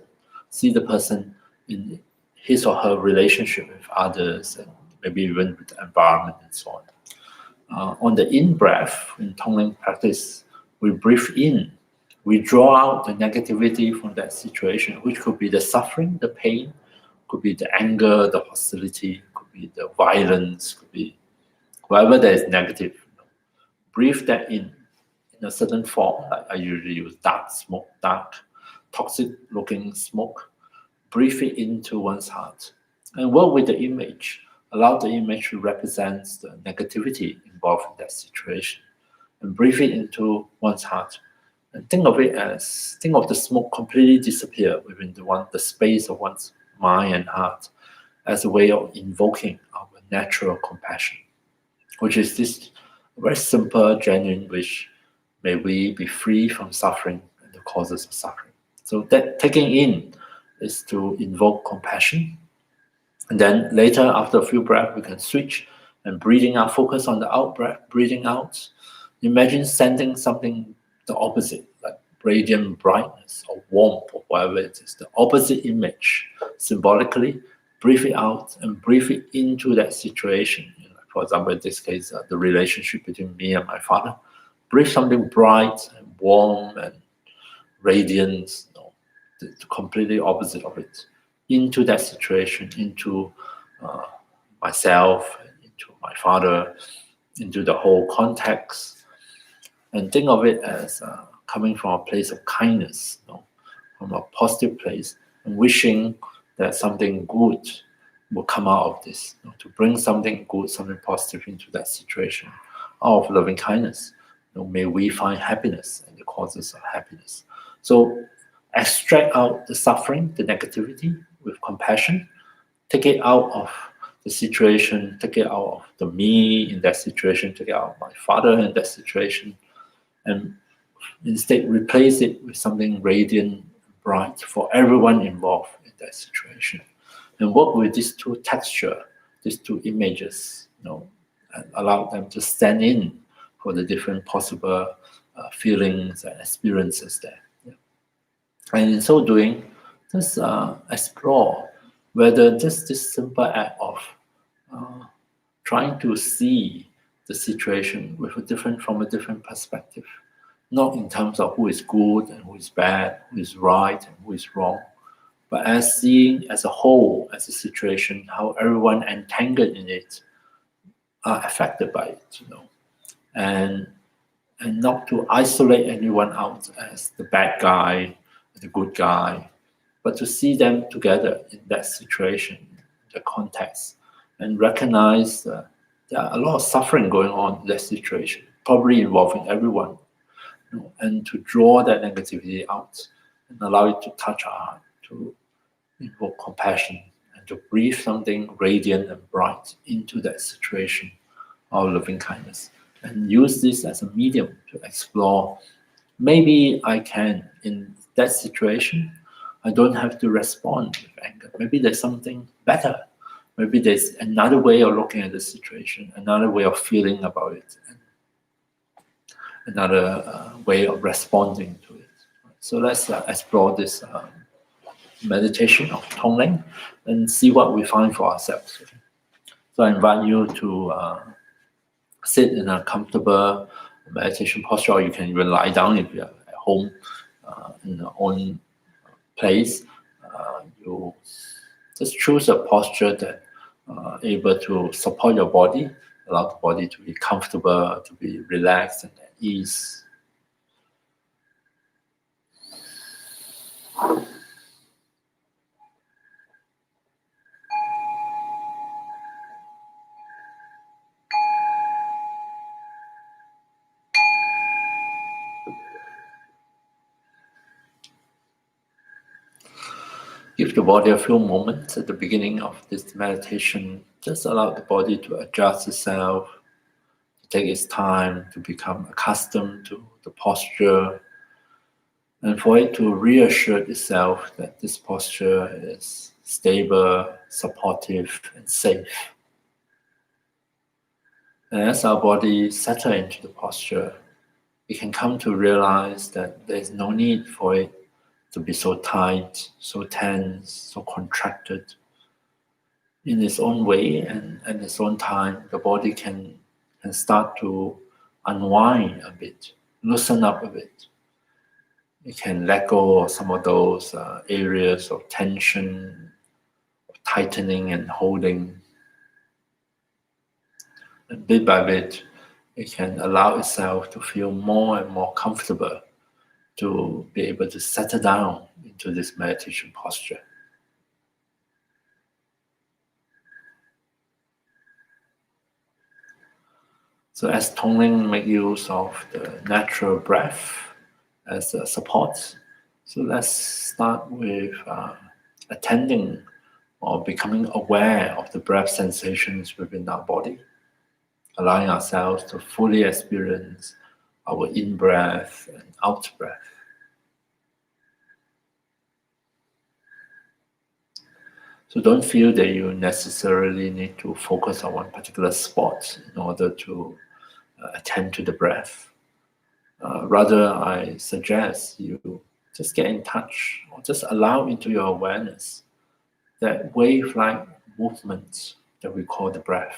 See the person in his or her relationship with others, and maybe even with the environment and so on. On the in-breath, in Tonglen practice, we breathe in, we draw out the negativity from that situation, which could be the suffering, the pain, could be the anger, the hostility, could be the violence, could be whatever that is negative. Breathe that in a certain form. Like I usually use dark smoke, dark, toxic-looking smoke. Breathe it into one's heart, and work with the image. Allow the image to represent the negativity involved in that situation, and breathe it into one's heart. And think of the smoke completely disappear within the space of one's mind and heart, as a way of invoking our natural compassion, which is this very simple, genuine wish: may we be free from suffering and the causes of suffering. So that taking in is to invoke compassion. And then later, after a few breaths, we can switch and breathing out, focus on the out breath, breathing out. Imagine sending something the opposite, like radiant brightness or warmth or whatever it is, the opposite image, symbolically, breathe it out and breathe it into that situation. For example, in this case, the relationship between me and my father. Breathe something bright and warm and radiant, the completely opposite of it, into that situation, into myself, into my father, into the whole context, and think of it as coming from a place of kindness, from a positive place, and wishing that something good will come out of this, to bring something good, something positive into that situation, out of loving kindness. May we find happiness and the causes of happiness. So extract out the suffering, the negativity with compassion, take it out of the situation, take it out of the me in that situation, take it out of my father in that situation, and instead replace it with something radiant, bright for everyone involved in that situation. And work with these two textures, these two images, and allow them to stand in for the different possible feelings and experiences there. Yeah. And in so doing, just explore whether just this simple act of trying to see the situation from a different perspective, not in terms of who is good and who is bad, who is right and who is wrong, but as seeing as a whole, as a situation, how everyone entangled in it are affected by it, and not to isolate anyone out as the bad guy, the good guy, but to see them together in that situation, the context, and recognize there are a lot of suffering going on in that situation, probably involving everyone, and to draw that negativity out and allow it to touch our heart, to invoke compassion, and to breathe something radiant and bright into that situation of loving kindness, and use this as a medium to explore. Maybe I can, in that situation, I don't have to respond with anger. Maybe there's something better. Maybe there's another way of looking at the situation, another way of feeling about it, and another way of responding to it. So let's explore this meditation of Tonglen and see what we find for ourselves. Okay? So I invite you to sit in a comfortable meditation posture, or you can even lie down if you're at home in your own place. You just choose a posture that able to support your body, allow the body to be comfortable, to be relaxed and at ease. Give the body a few moments at the beginning of this meditation. Just allow the body to adjust itself, to take its time to become accustomed to the posture, and for it to reassure itself that this posture is stable, supportive, and safe. And as our body settles into the posture, we can come to realize that there is no need for it to be so tight, so tense, so contracted. In its own way and at its own time, the body can start to unwind a bit, loosen up a bit. It can let go of some of those areas of tension, tightening and holding. And bit by bit, it can allow itself to feel more and more comfortable to be able to settle down into this meditation posture. So as Tongling make use of the natural breath as a support, so let's start with attending or becoming aware of the breath sensations within our body, allowing ourselves to fully experience our in-breath and out-breath. So don't feel that you necessarily need to focus on one particular spot in order to attend to the breath. Rather, I suggest you just get in touch or just allow into your awareness that wave-like movement that we call the breath,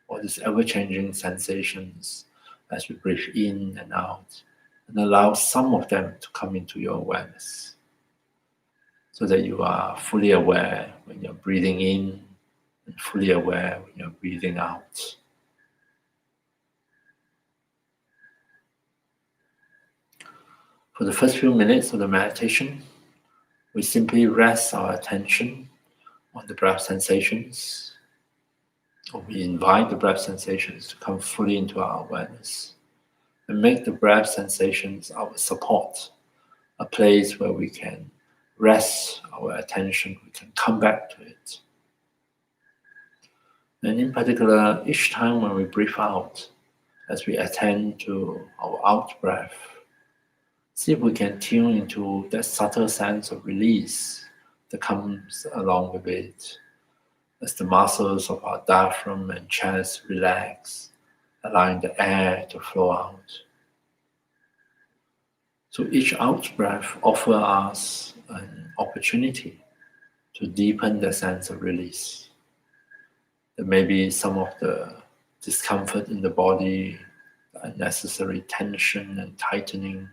or these ever-changing sensations as we breathe in and out, and allow some of them to come into your awareness so that you are fully aware when you're breathing in and fully aware when you're breathing out. For the first few minutes of the meditation, we simply rest our attention on the breath sensations, or we invite the breath sensations to come fully into our awareness and make the breath sensations our support, a place where we can rest our attention, we can come back to it. And in particular, each time when we breathe out, as we attend to our out breath, see if we can tune into that subtle sense of release that comes along with it, as the muscles of our diaphragm and chest relax, allowing the air to flow out. So each out breath offers us an opportunity to deepen the sense of release. There may be some of the discomfort in the body, the unnecessary tension and tightening,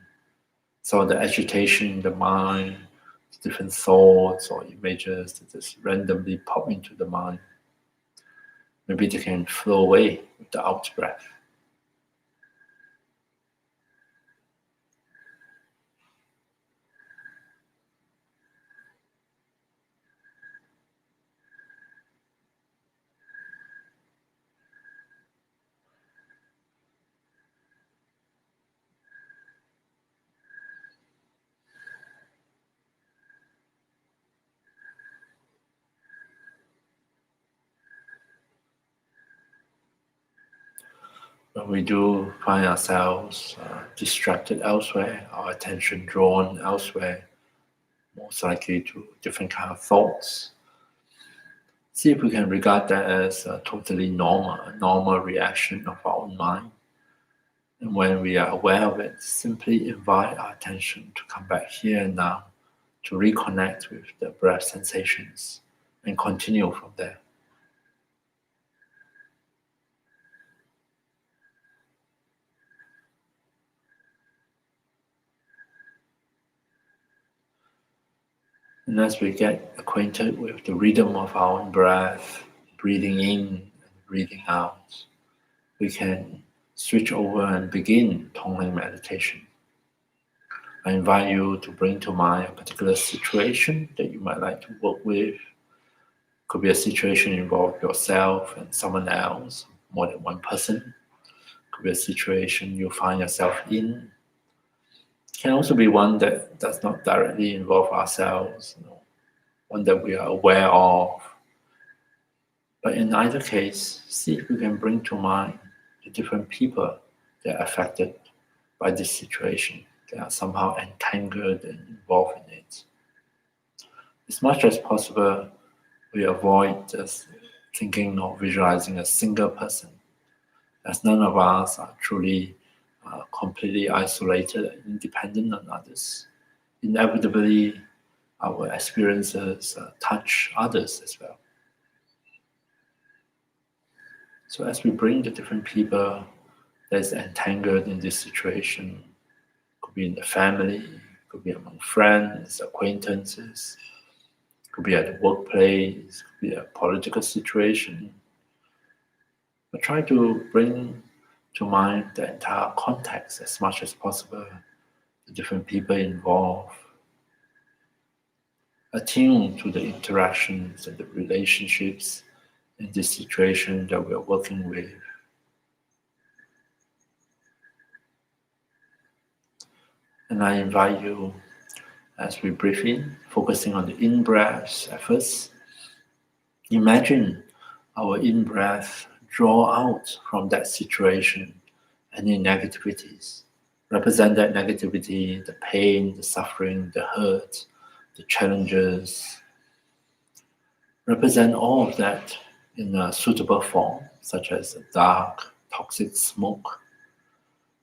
some of the agitation in the mind, different thoughts or images that just randomly pop into the mind. Maybe they can flow away with the out breath. When we do find ourselves distracted elsewhere, our attention drawn elsewhere, most likely to different kind of thoughts, see if we can regard that as a totally normal reaction of our own mind. And when we are aware of it, simply invite our attention to come back here and now, to reconnect with the breath sensations and continue from there. And as we get acquainted with the rhythm of our own breath, breathing in and breathing out, we can switch over and begin Tongling meditation. I invite you to bring to mind a particular situation that you might like to work with. Could be a situation involving yourself and someone else, more than one person. Could be a situation you find yourself in. Can also be one that does not directly involve ourselves, one that we are aware of. But in either case, see if we can bring to mind the different people that are affected by this situation. They are somehow entangled and involved in it. As much as possible, we avoid just thinking or visualizing a single person. as none of us are truly completely isolated and independent on others. Inevitably, our experiences touch others as well. So as we bring the different people that's entangled in this situation, could be in the family, could be among friends, acquaintances, could be at the workplace, could be a political situation. But try to bring to mind the entire context as much as possible, the different people involved, attune to the interactions and the relationships in this situation that we are working with. And I invite you, as we breathe in, focusing on the in-breaths at first, imagine our in-breath draw out from that situation any negativities. Represent that negativity, the pain, the suffering, the hurt, the challenges. Represent all of that in a suitable form, such as a dark, toxic smoke.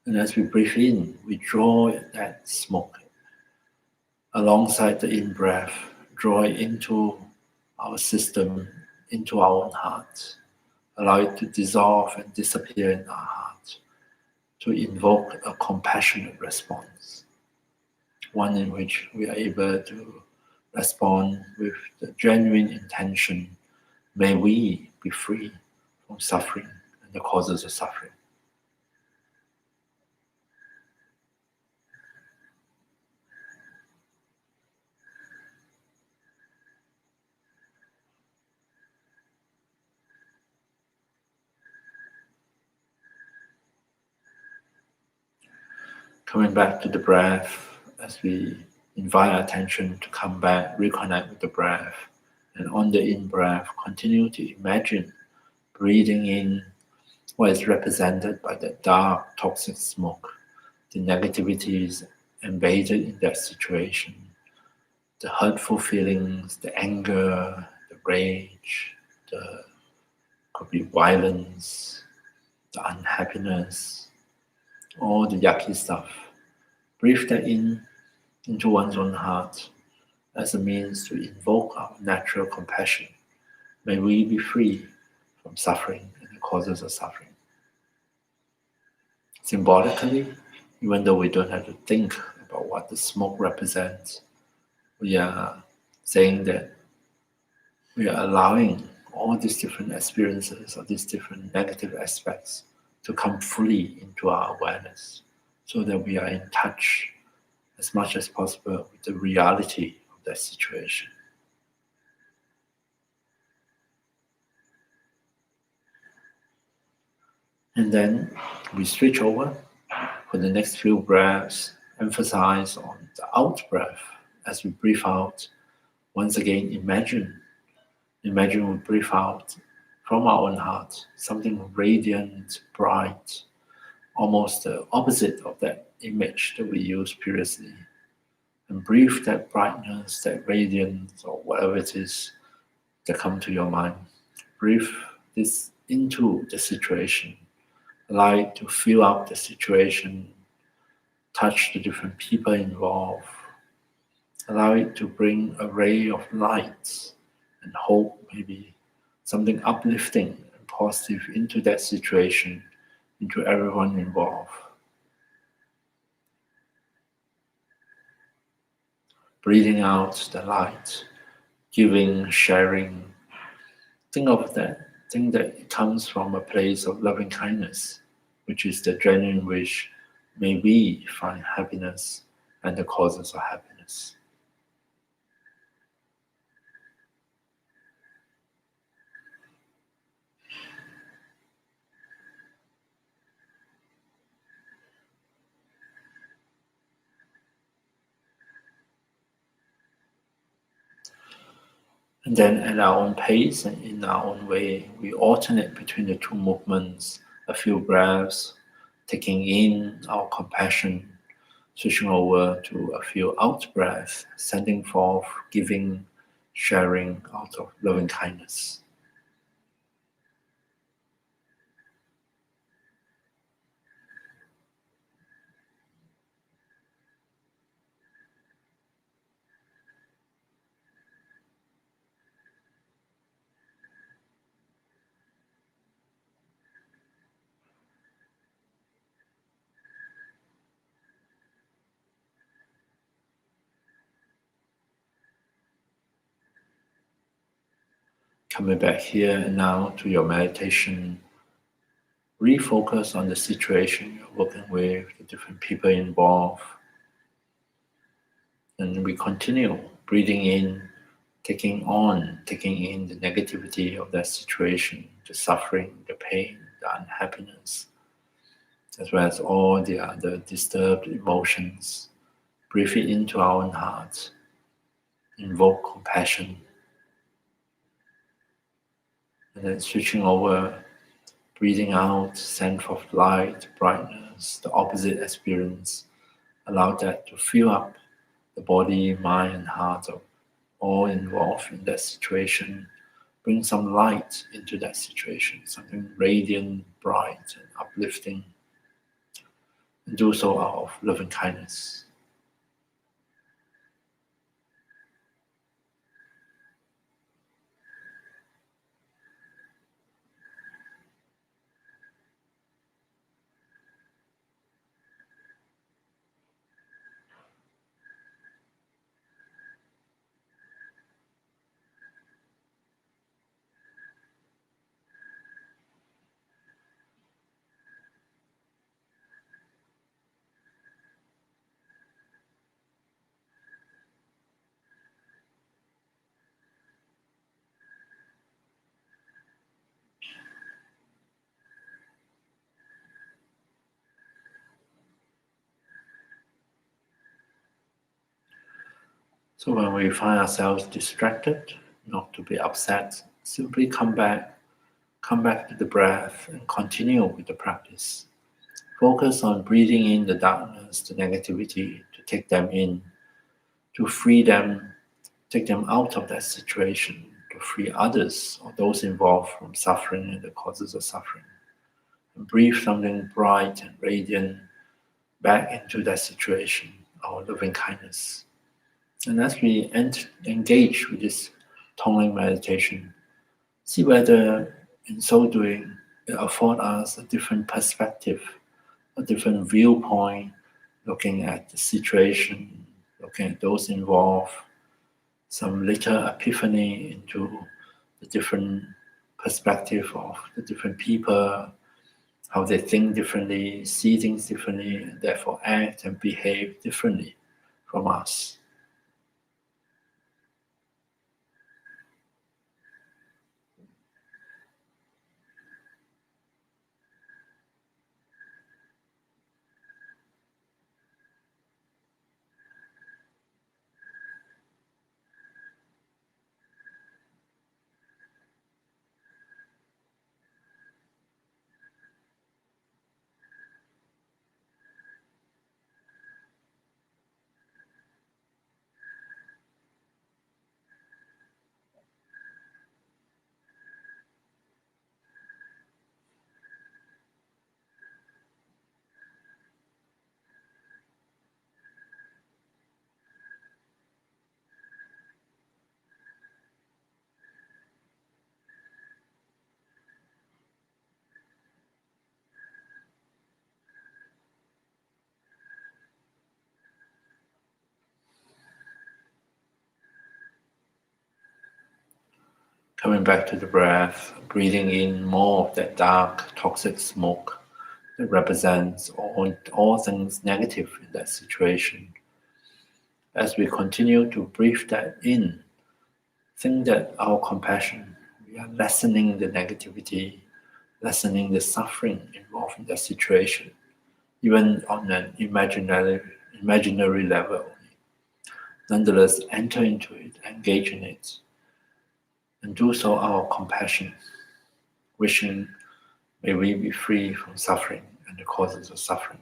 And as we breathe in, we draw that smoke alongside the in-breath, draw it into our system, into our own heart. Allow it to dissolve and disappear in our heart, to invoke a compassionate response, one in which we are able to respond with the genuine intention, may we be free from suffering and the causes of suffering. Coming back to the breath, as we invite our attention to come back, reconnect with the breath, and on the in-breath, continue to imagine breathing in what is represented by the dark, toxic smoke, the negativities embedded in that situation, the hurtful feelings, the anger, the rage, the could be violence, the unhappiness, all the yucky stuff. Breathe that in into one's own heart as a means to invoke our natural compassion. May we be free from suffering and the causes of suffering. Symbolically, even though we don't have to think about what the smoke represents, we are saying that we are allowing all these different experiences or these different negative aspects to come fully into our awareness so that we are in touch as much as possible with the reality of that situation. And then we switch over for the next few breaths, emphasize on the out breath. As we breathe out, once again imagine we breathe out from our own heart, something radiant, bright, almost the opposite of that image that we used previously. And breathe that brightness, that radiance, or whatever it is that come to your mind. Breathe this into the situation. Allow it to fill up the situation, touch the different people involved. Allow it to bring a ray of light and hope, maybe something uplifting and positive into that situation, into everyone involved. Breathing out the light, giving, sharing. Think of that. Think that it comes from a place of loving kindness, which is the genuine wish, may we find happiness and the causes of happiness. And then at our own pace and in our own way, we alternate between the two movements, a few breaths, taking in our compassion, switching over to a few out breaths, sending forth, giving, sharing out of loving kindness. Coming back here and now to your meditation, refocus on the situation you're working with, the different people involved. And we continue breathing in, taking in the negativity of that situation, the suffering, the pain, the unhappiness, as well as all the other disturbed emotions. Breathe it into our own hearts. Invoke compassion. And then switching over, breathing out, sense of light, brightness, the opposite experience. Allow that to fill up the body, mind, and heart of all involved in that situation. Bring some light into that situation, something radiant, bright, and uplifting. And do so out of loving kindness. So when we find ourselves distracted, not to be upset, simply come back to the breath and continue with the practice. Focus on breathing in the darkness, the negativity, to take them in, to free them, take them out of that situation, to free others or those involved from suffering and the causes of suffering. And breathe something bright and radiant back into that situation, our loving kindness. And as we engage with this tongue meditation, see whether in so doing it affords us a different perspective, a different viewpoint, looking at the situation, looking at those involved, some little epiphany into the different perspective of the different people, how they think differently, see things differently, and therefore act and behave differently from us. Coming back to the breath, breathing in more of that dark, toxic smoke that represents all things negative in that situation. As we continue to breathe that in, think that our compassion, we are lessening the negativity, lessening the suffering involved in that situation, even on an imaginary level. Nonetheless, enter into it, engage in it, and do so out of compassion, wishing may we be free from suffering and the causes of suffering.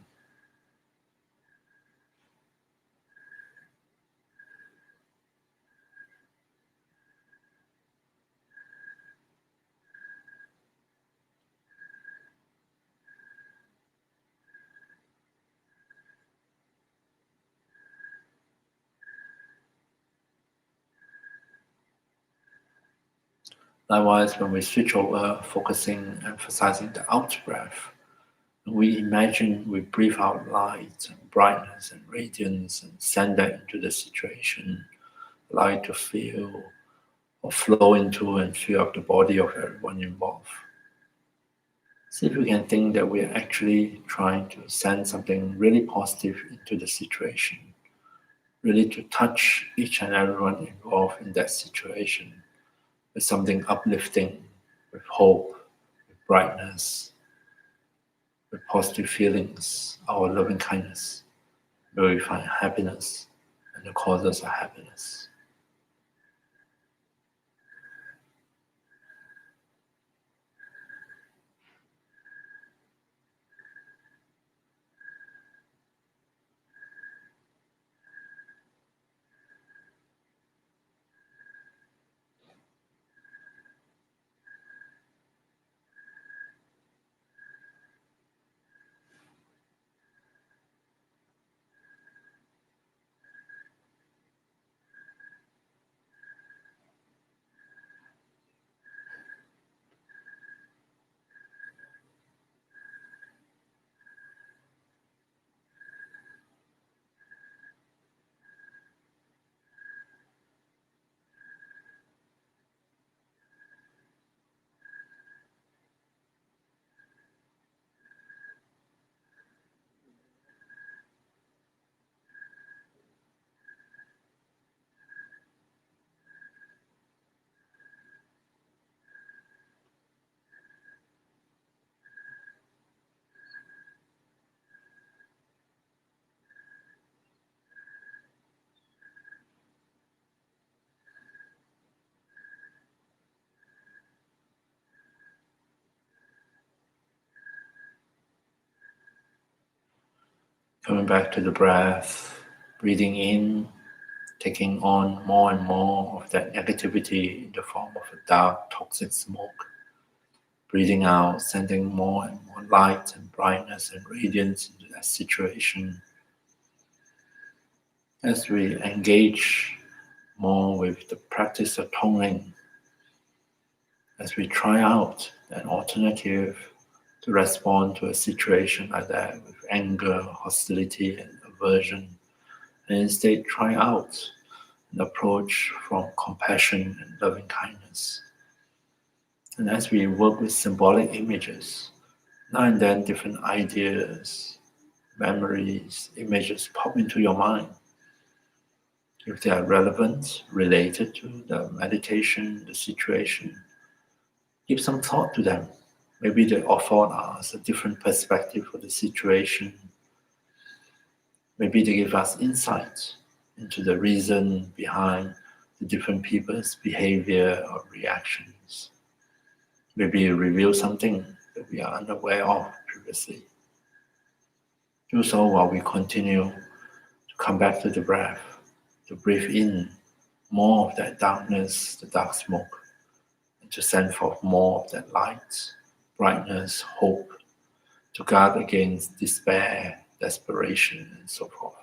Likewise, when we switch over, emphasizing the out breath, we imagine we breathe out light and brightness and radiance and send that into the situation, allow it to fill or flow into and fill up the body of everyone involved. See if we can think that we are actually trying to send something really positive into the situation, really to touch each and everyone involved in that situation with something uplifting, with hope, with brightness, with positive feelings, our loving kindness, where we find happiness and the causes of happiness. Coming back to the breath, breathing in, taking on more and more of that negativity in the form of a dark, toxic smoke. Breathing out, sending more and more light and brightness and radiance into that situation. As we engage more with the practice of tonglen, as we try out an alternative to respond to a situation like that with anger, hostility, and aversion, and instead try out an approach from compassion and loving kindness. And as we work with symbolic images, now and then different ideas, memories, images pop into your mind. If they are relevant, related to the meditation, the situation, give some thought to them. Maybe they offer us a different perspective for the situation. Maybe they give us insight into the reason behind the different people's behavior or reactions. Maybe reveal something that we are unaware of previously. Do so while we continue to come back to the breath, to breathe in more of that darkness, the dark smoke, and to send forth more of that light, brightness, hope, to guard against despair, desperation, and so forth.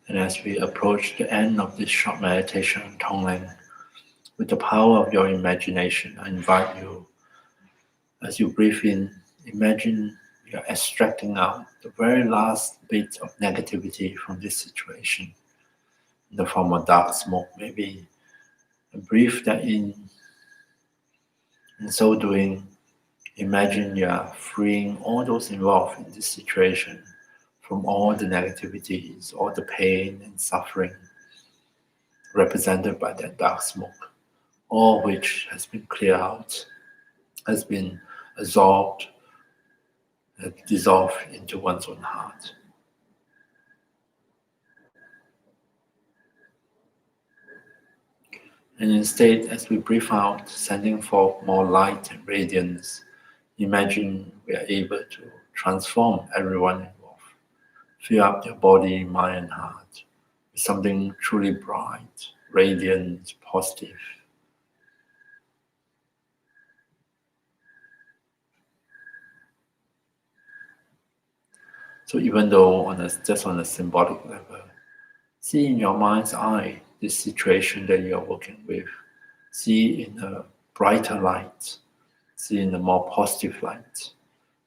And as we approach the end of this short meditation on tonglen, with the power of your imagination, I invite you, as you breathe in, imagine you're extracting out the very last bit of negativity from this situation in the form of dark smoke, maybe. And breathe that in. In so doing, imagine you are freeing all those involved in this situation from all the negativities, all the pain and suffering represented by that dark smoke, all which has been cleared out, has been absorbed, dissolved into one's own heart. And instead, as we breathe out, sending forth more light and radiance, imagine we are able to transform everyone involved. Fill up your body, mind, and heart with something truly bright, radiant, positive. So even though just on a symbolic level, see in your mind's eye this situation that you are working with. See in a brighter light. See in a more positive light,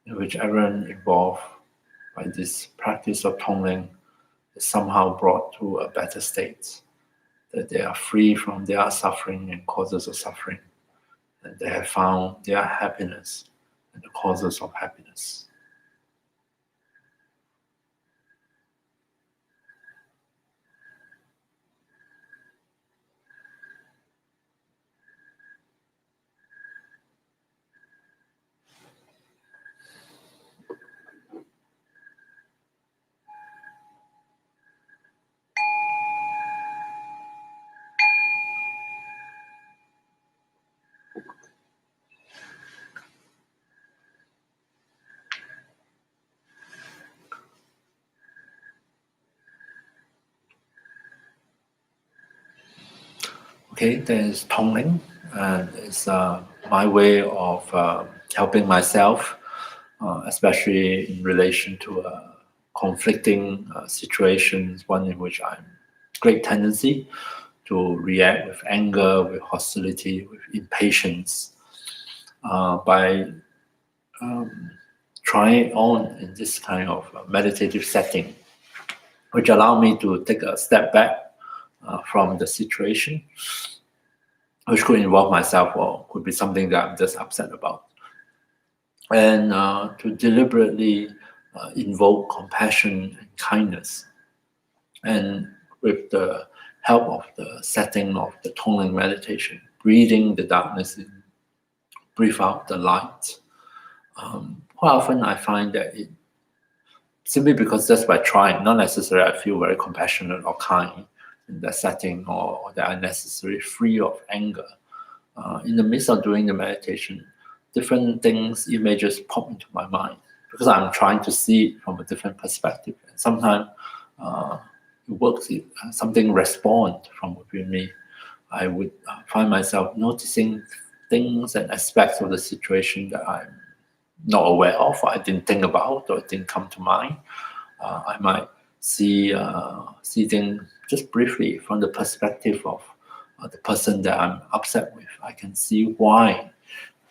in which everyone involved by this practice of Tonglen is somehow brought to a better state, that they are free from their suffering and causes of suffering, and they have found their happiness and the causes of happiness. Okay, there's Tonglen, and it's my way of helping myself, especially in relation to conflicting situations, one in which I'm great tendency to react with anger, with hostility, with impatience, by trying on in this kind of meditative setting, which allow me to take a step back from the situation, which could involve myself or could be something that I'm just upset about. And to deliberately invoke compassion and kindness. And with the help of the setting of the Tonglen meditation, breathing the darkness in, breathe out the light. Quite often I find that it, simply because just by trying, not necessarily I feel very compassionate or kind in that setting, or that are necessarily free of anger. In the midst of doing the meditation, different things, images pop into my mind because I'm trying to see it from a different perspective. And sometimes it works, something responds from within me. I would find myself noticing things and aspects of the situation that I'm not aware of, I didn't think about, or didn't come to mind. I might see things just briefly from the perspective of the person that I'm upset with. I can see why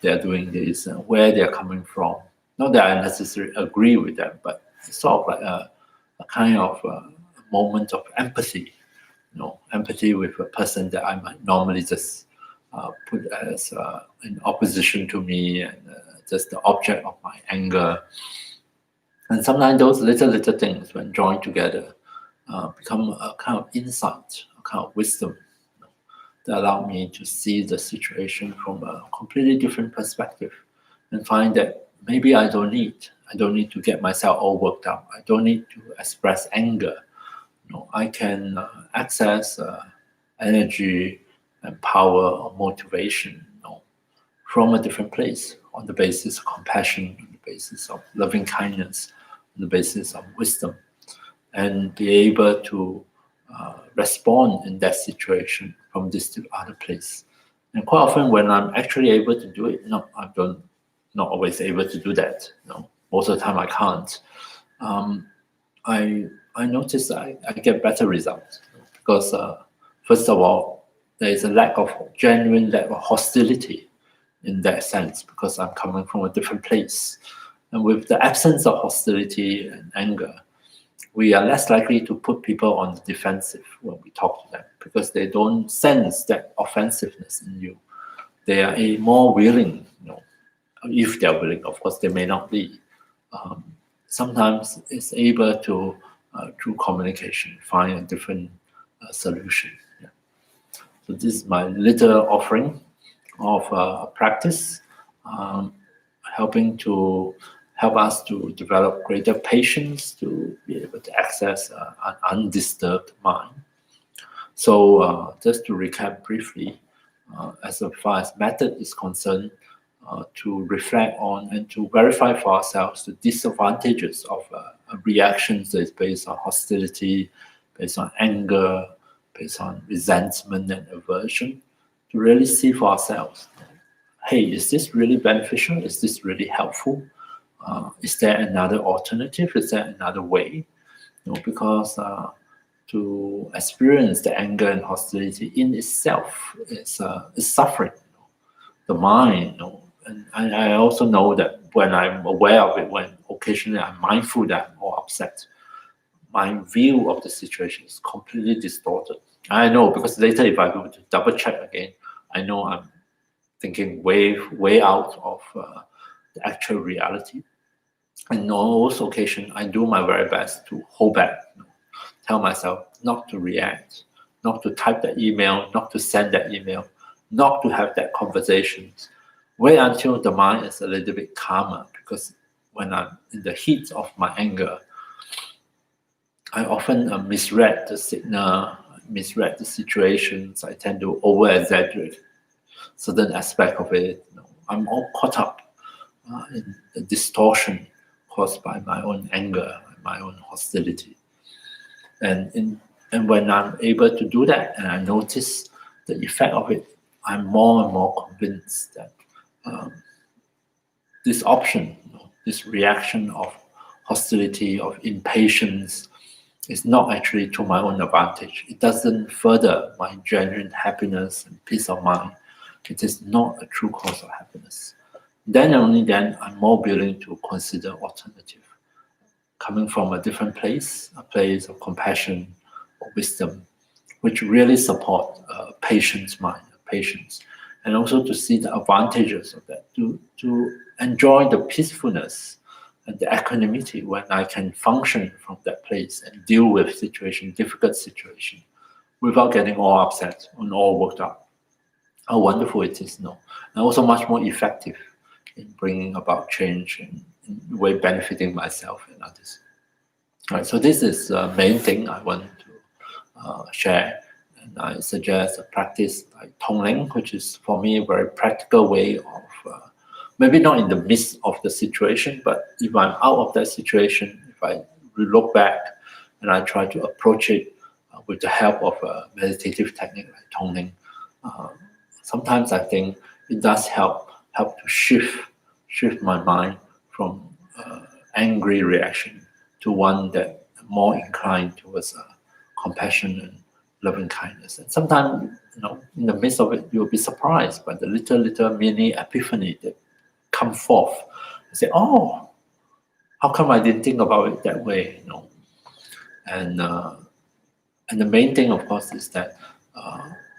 they're doing this and where they're coming from. Not that I necessarily agree with them, but it's sort of like a kind of moment of empathy. Empathy with a person that I might normally just put as in opposition to me and just the object of my anger. And sometimes those little things, when joined together, become a kind of insight, a kind of wisdom that allow me to see the situation from a completely different perspective and find that maybe I don't need to get myself all worked up. I don't need to express anger. I can access energy and power or motivation from a different place, on the basis of compassion, on the basis of loving kindness, on the basis of wisdom, and be able to respond in that situation from this to other place. And quite often when I'm actually able to do it, not always able to do that. Most of the time I can't. I notice I get better results because first of all, there is a genuine lack of hostility in that sense, because I'm coming from a different place. And with the absence of hostility and anger, we are less likely to put people on the defensive when we talk to them, because they don't sense that offensiveness in you. They are more willing, if they're willing. Of course, they may not be. Sometimes it's able to, through communication, find a different solution. Yeah. So this is my little offering of practice, helping to help us to develop greater patience, to be able to access an undisturbed mind. So just to recap briefly, as far as method is concerned, to reflect on and to verify for ourselves the disadvantages of reactions that is based on hostility, based on anger, based on resentment and aversion, to really see for ourselves, hey, is this really beneficial? Is this really helpful? Is there another alternative? Is there another way? Because to experience the anger and hostility in itself is suffering. The mind, and I also know that when I'm aware of it, when occasionally I'm mindful that I'm more upset, my view of the situation is completely distorted. I know, because later if I go to double check again, I know I'm thinking way out of the actual reality. And on those occasions, I do my very best to hold back, tell myself not to react, not to type that email, not to send that email, not to have that conversation. Wait until the mind is a little bit calmer, because when I'm in the heat of my anger, I often misread the signal, misread the situations. I tend to over-exaggerate certain aspect of it. I'm all caught up in the distortion caused by my own anger, my own hostility. And when I'm able to do that, and I notice the effect of it, I'm more and more convinced that this option, this reaction of hostility, of impatience, is not actually to my own advantage. It doesn't further my genuine happiness and peace of mind. It is not a true cause of happiness. Then only then I'm more willing to consider alternative, coming from a different place, a place of compassion or wisdom, which really support patience mind, patience, and also to see the advantages of that, to enjoy the peacefulness and the equanimity when I can function from that place and deal with situation, difficult situation, without getting all upset and all worked up. How wonderful it is, no? And also much more effective in bringing about change and in a way benefiting myself and others. All right, so this is the main thing I want to share. And I suggest a practice like Tongling, which is for me a very practical way of maybe not in the midst of the situation, but if I'm out of that situation, if I look back and I try to approach it with the help of a meditative technique like Tongling, sometimes I think it does help to shift my mind from angry reaction to one that more inclined towards compassion and loving kindness. And sometimes, in the midst of it, you'll be surprised by the little mini epiphany that come forth. You say, oh, how come I didn't think about it that way? And the main thing, of course, is that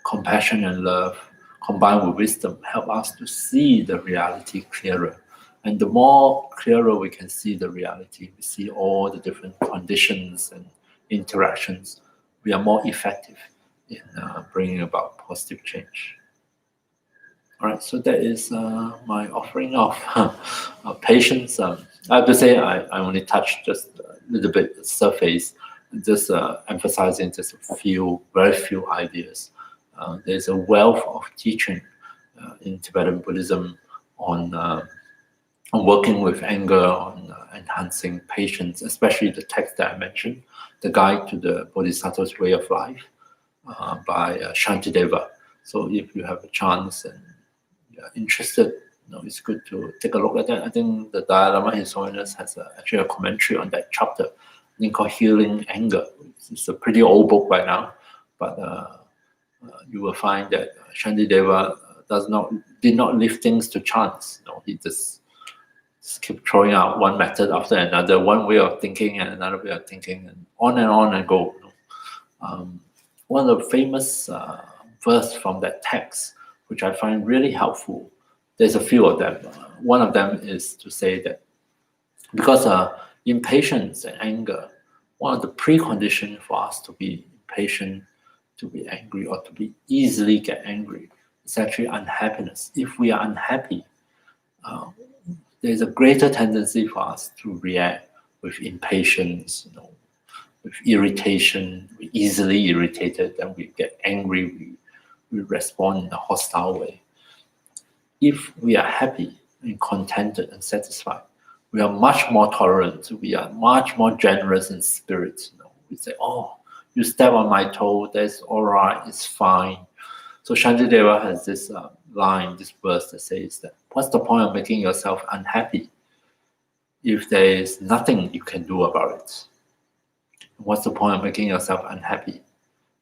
compassion and love combined with wisdom help us to see the reality clearer. And the more clearer we can see the reality, we see all the different conditions and interactions, we are more effective in bringing about positive change. All right, so that is my offering of patience. I have to say I only touched just a little bit the surface, just emphasizing just very few ideas. There's a wealth of teaching in Tibetan Buddhism on working with anger, on enhancing patience, especially the text that I mentioned, the Guide to the Bodhisattva's Way of Life by Shantideva. So if you have a chance and you're interested, it's good to take a look at that. I think the Dalai Lama, His Holiness, has actually a commentary on that chapter, I think called Healing Anger. It's a pretty old book by now, but you will find that Shantideva did not leave things to chance. He just just keep throwing out one method after another, one way of thinking and another way of thinking, and on and go. One of the famous verse from that text, which I find really helpful, there's a few of them. One of them is to say that because impatience and anger, one of the preconditions for us to be impatient, to be angry, or to be easily get angry, is actually unhappiness. If we are unhappy, there's a greater tendency for us to react with impatience, with irritation. We're easily irritated, and we get angry. We respond in a hostile way. If we are happy and contented and satisfied, we are much more tolerant. We are much more generous in spirit. We say, "Oh, you step on my toe. That's all right. It's fine." So Shantideva has this line, this verse that says that, what's the point of making yourself unhappy if there is nothing you can do about it? What's the point of making yourself unhappy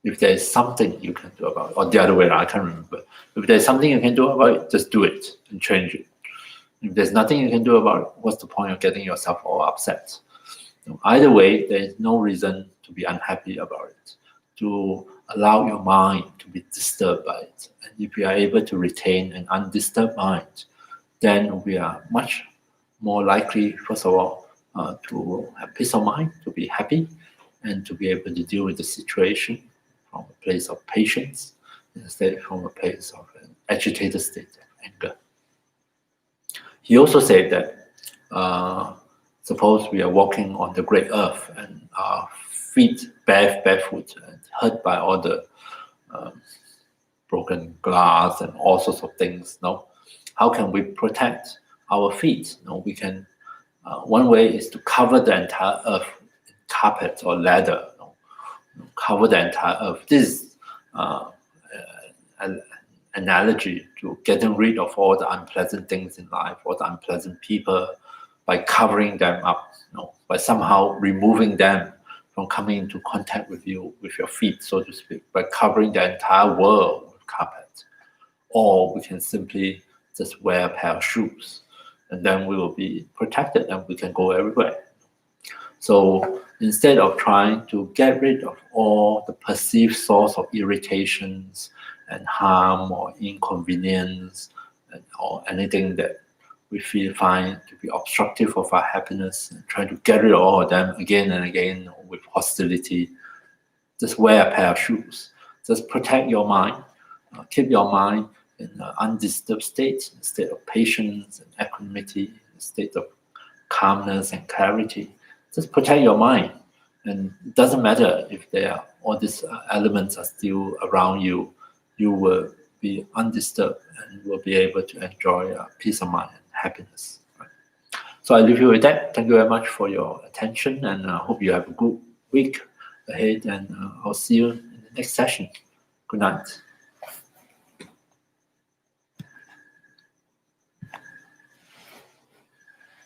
if there is something you can do about it? Or the other way around, I can't remember. If there's something you can do about it, just do it and change it. If there's nothing you can do about it, what's the point of getting yourself all upset? Either way, there is no reason to be unhappy about it, to allow your mind to be disturbed by it. And if we are able to retain an undisturbed mind, then we are much more likely, first of all, to have peace of mind, to be happy, and to be able to deal with the situation from a place of patience instead from a place of an agitated state of anger. He also said that suppose we are walking on the great earth and our feet barefoot and hurt by all the broken glass and all sorts of things. How can we protect our feet? We can. One way is to cover the entire earth in carpet or leather. Cover the entire earth. This is an analogy to getting rid of all the unpleasant things in life, all the unpleasant people, by covering them up, by somehow removing them from coming into contact with you, with your feet, so to speak, by covering the entire world with carpet. Or we can simply just wear a pair of shoes, and then we will be protected and we can go everywhere. So instead of trying to get rid of all the perceived source of irritations and harm or inconvenience or anything that we find to be obstructive of our happiness, and trying to get rid of all of them again and again with hostility, just wear a pair of shoes. Just protect your mind. Keep your mind in an undisturbed state, in a state of patience and equanimity, in a state of calmness and clarity. Just protect your mind. And it doesn't matter if there are all these elements are still around you, you will be undisturbed and will be able to enjoy peace of mind and happiness. Right? So I leave you with that. Thank you very much for your attention, and I hope you have a good week ahead, and I'll see you in the next session. Good night.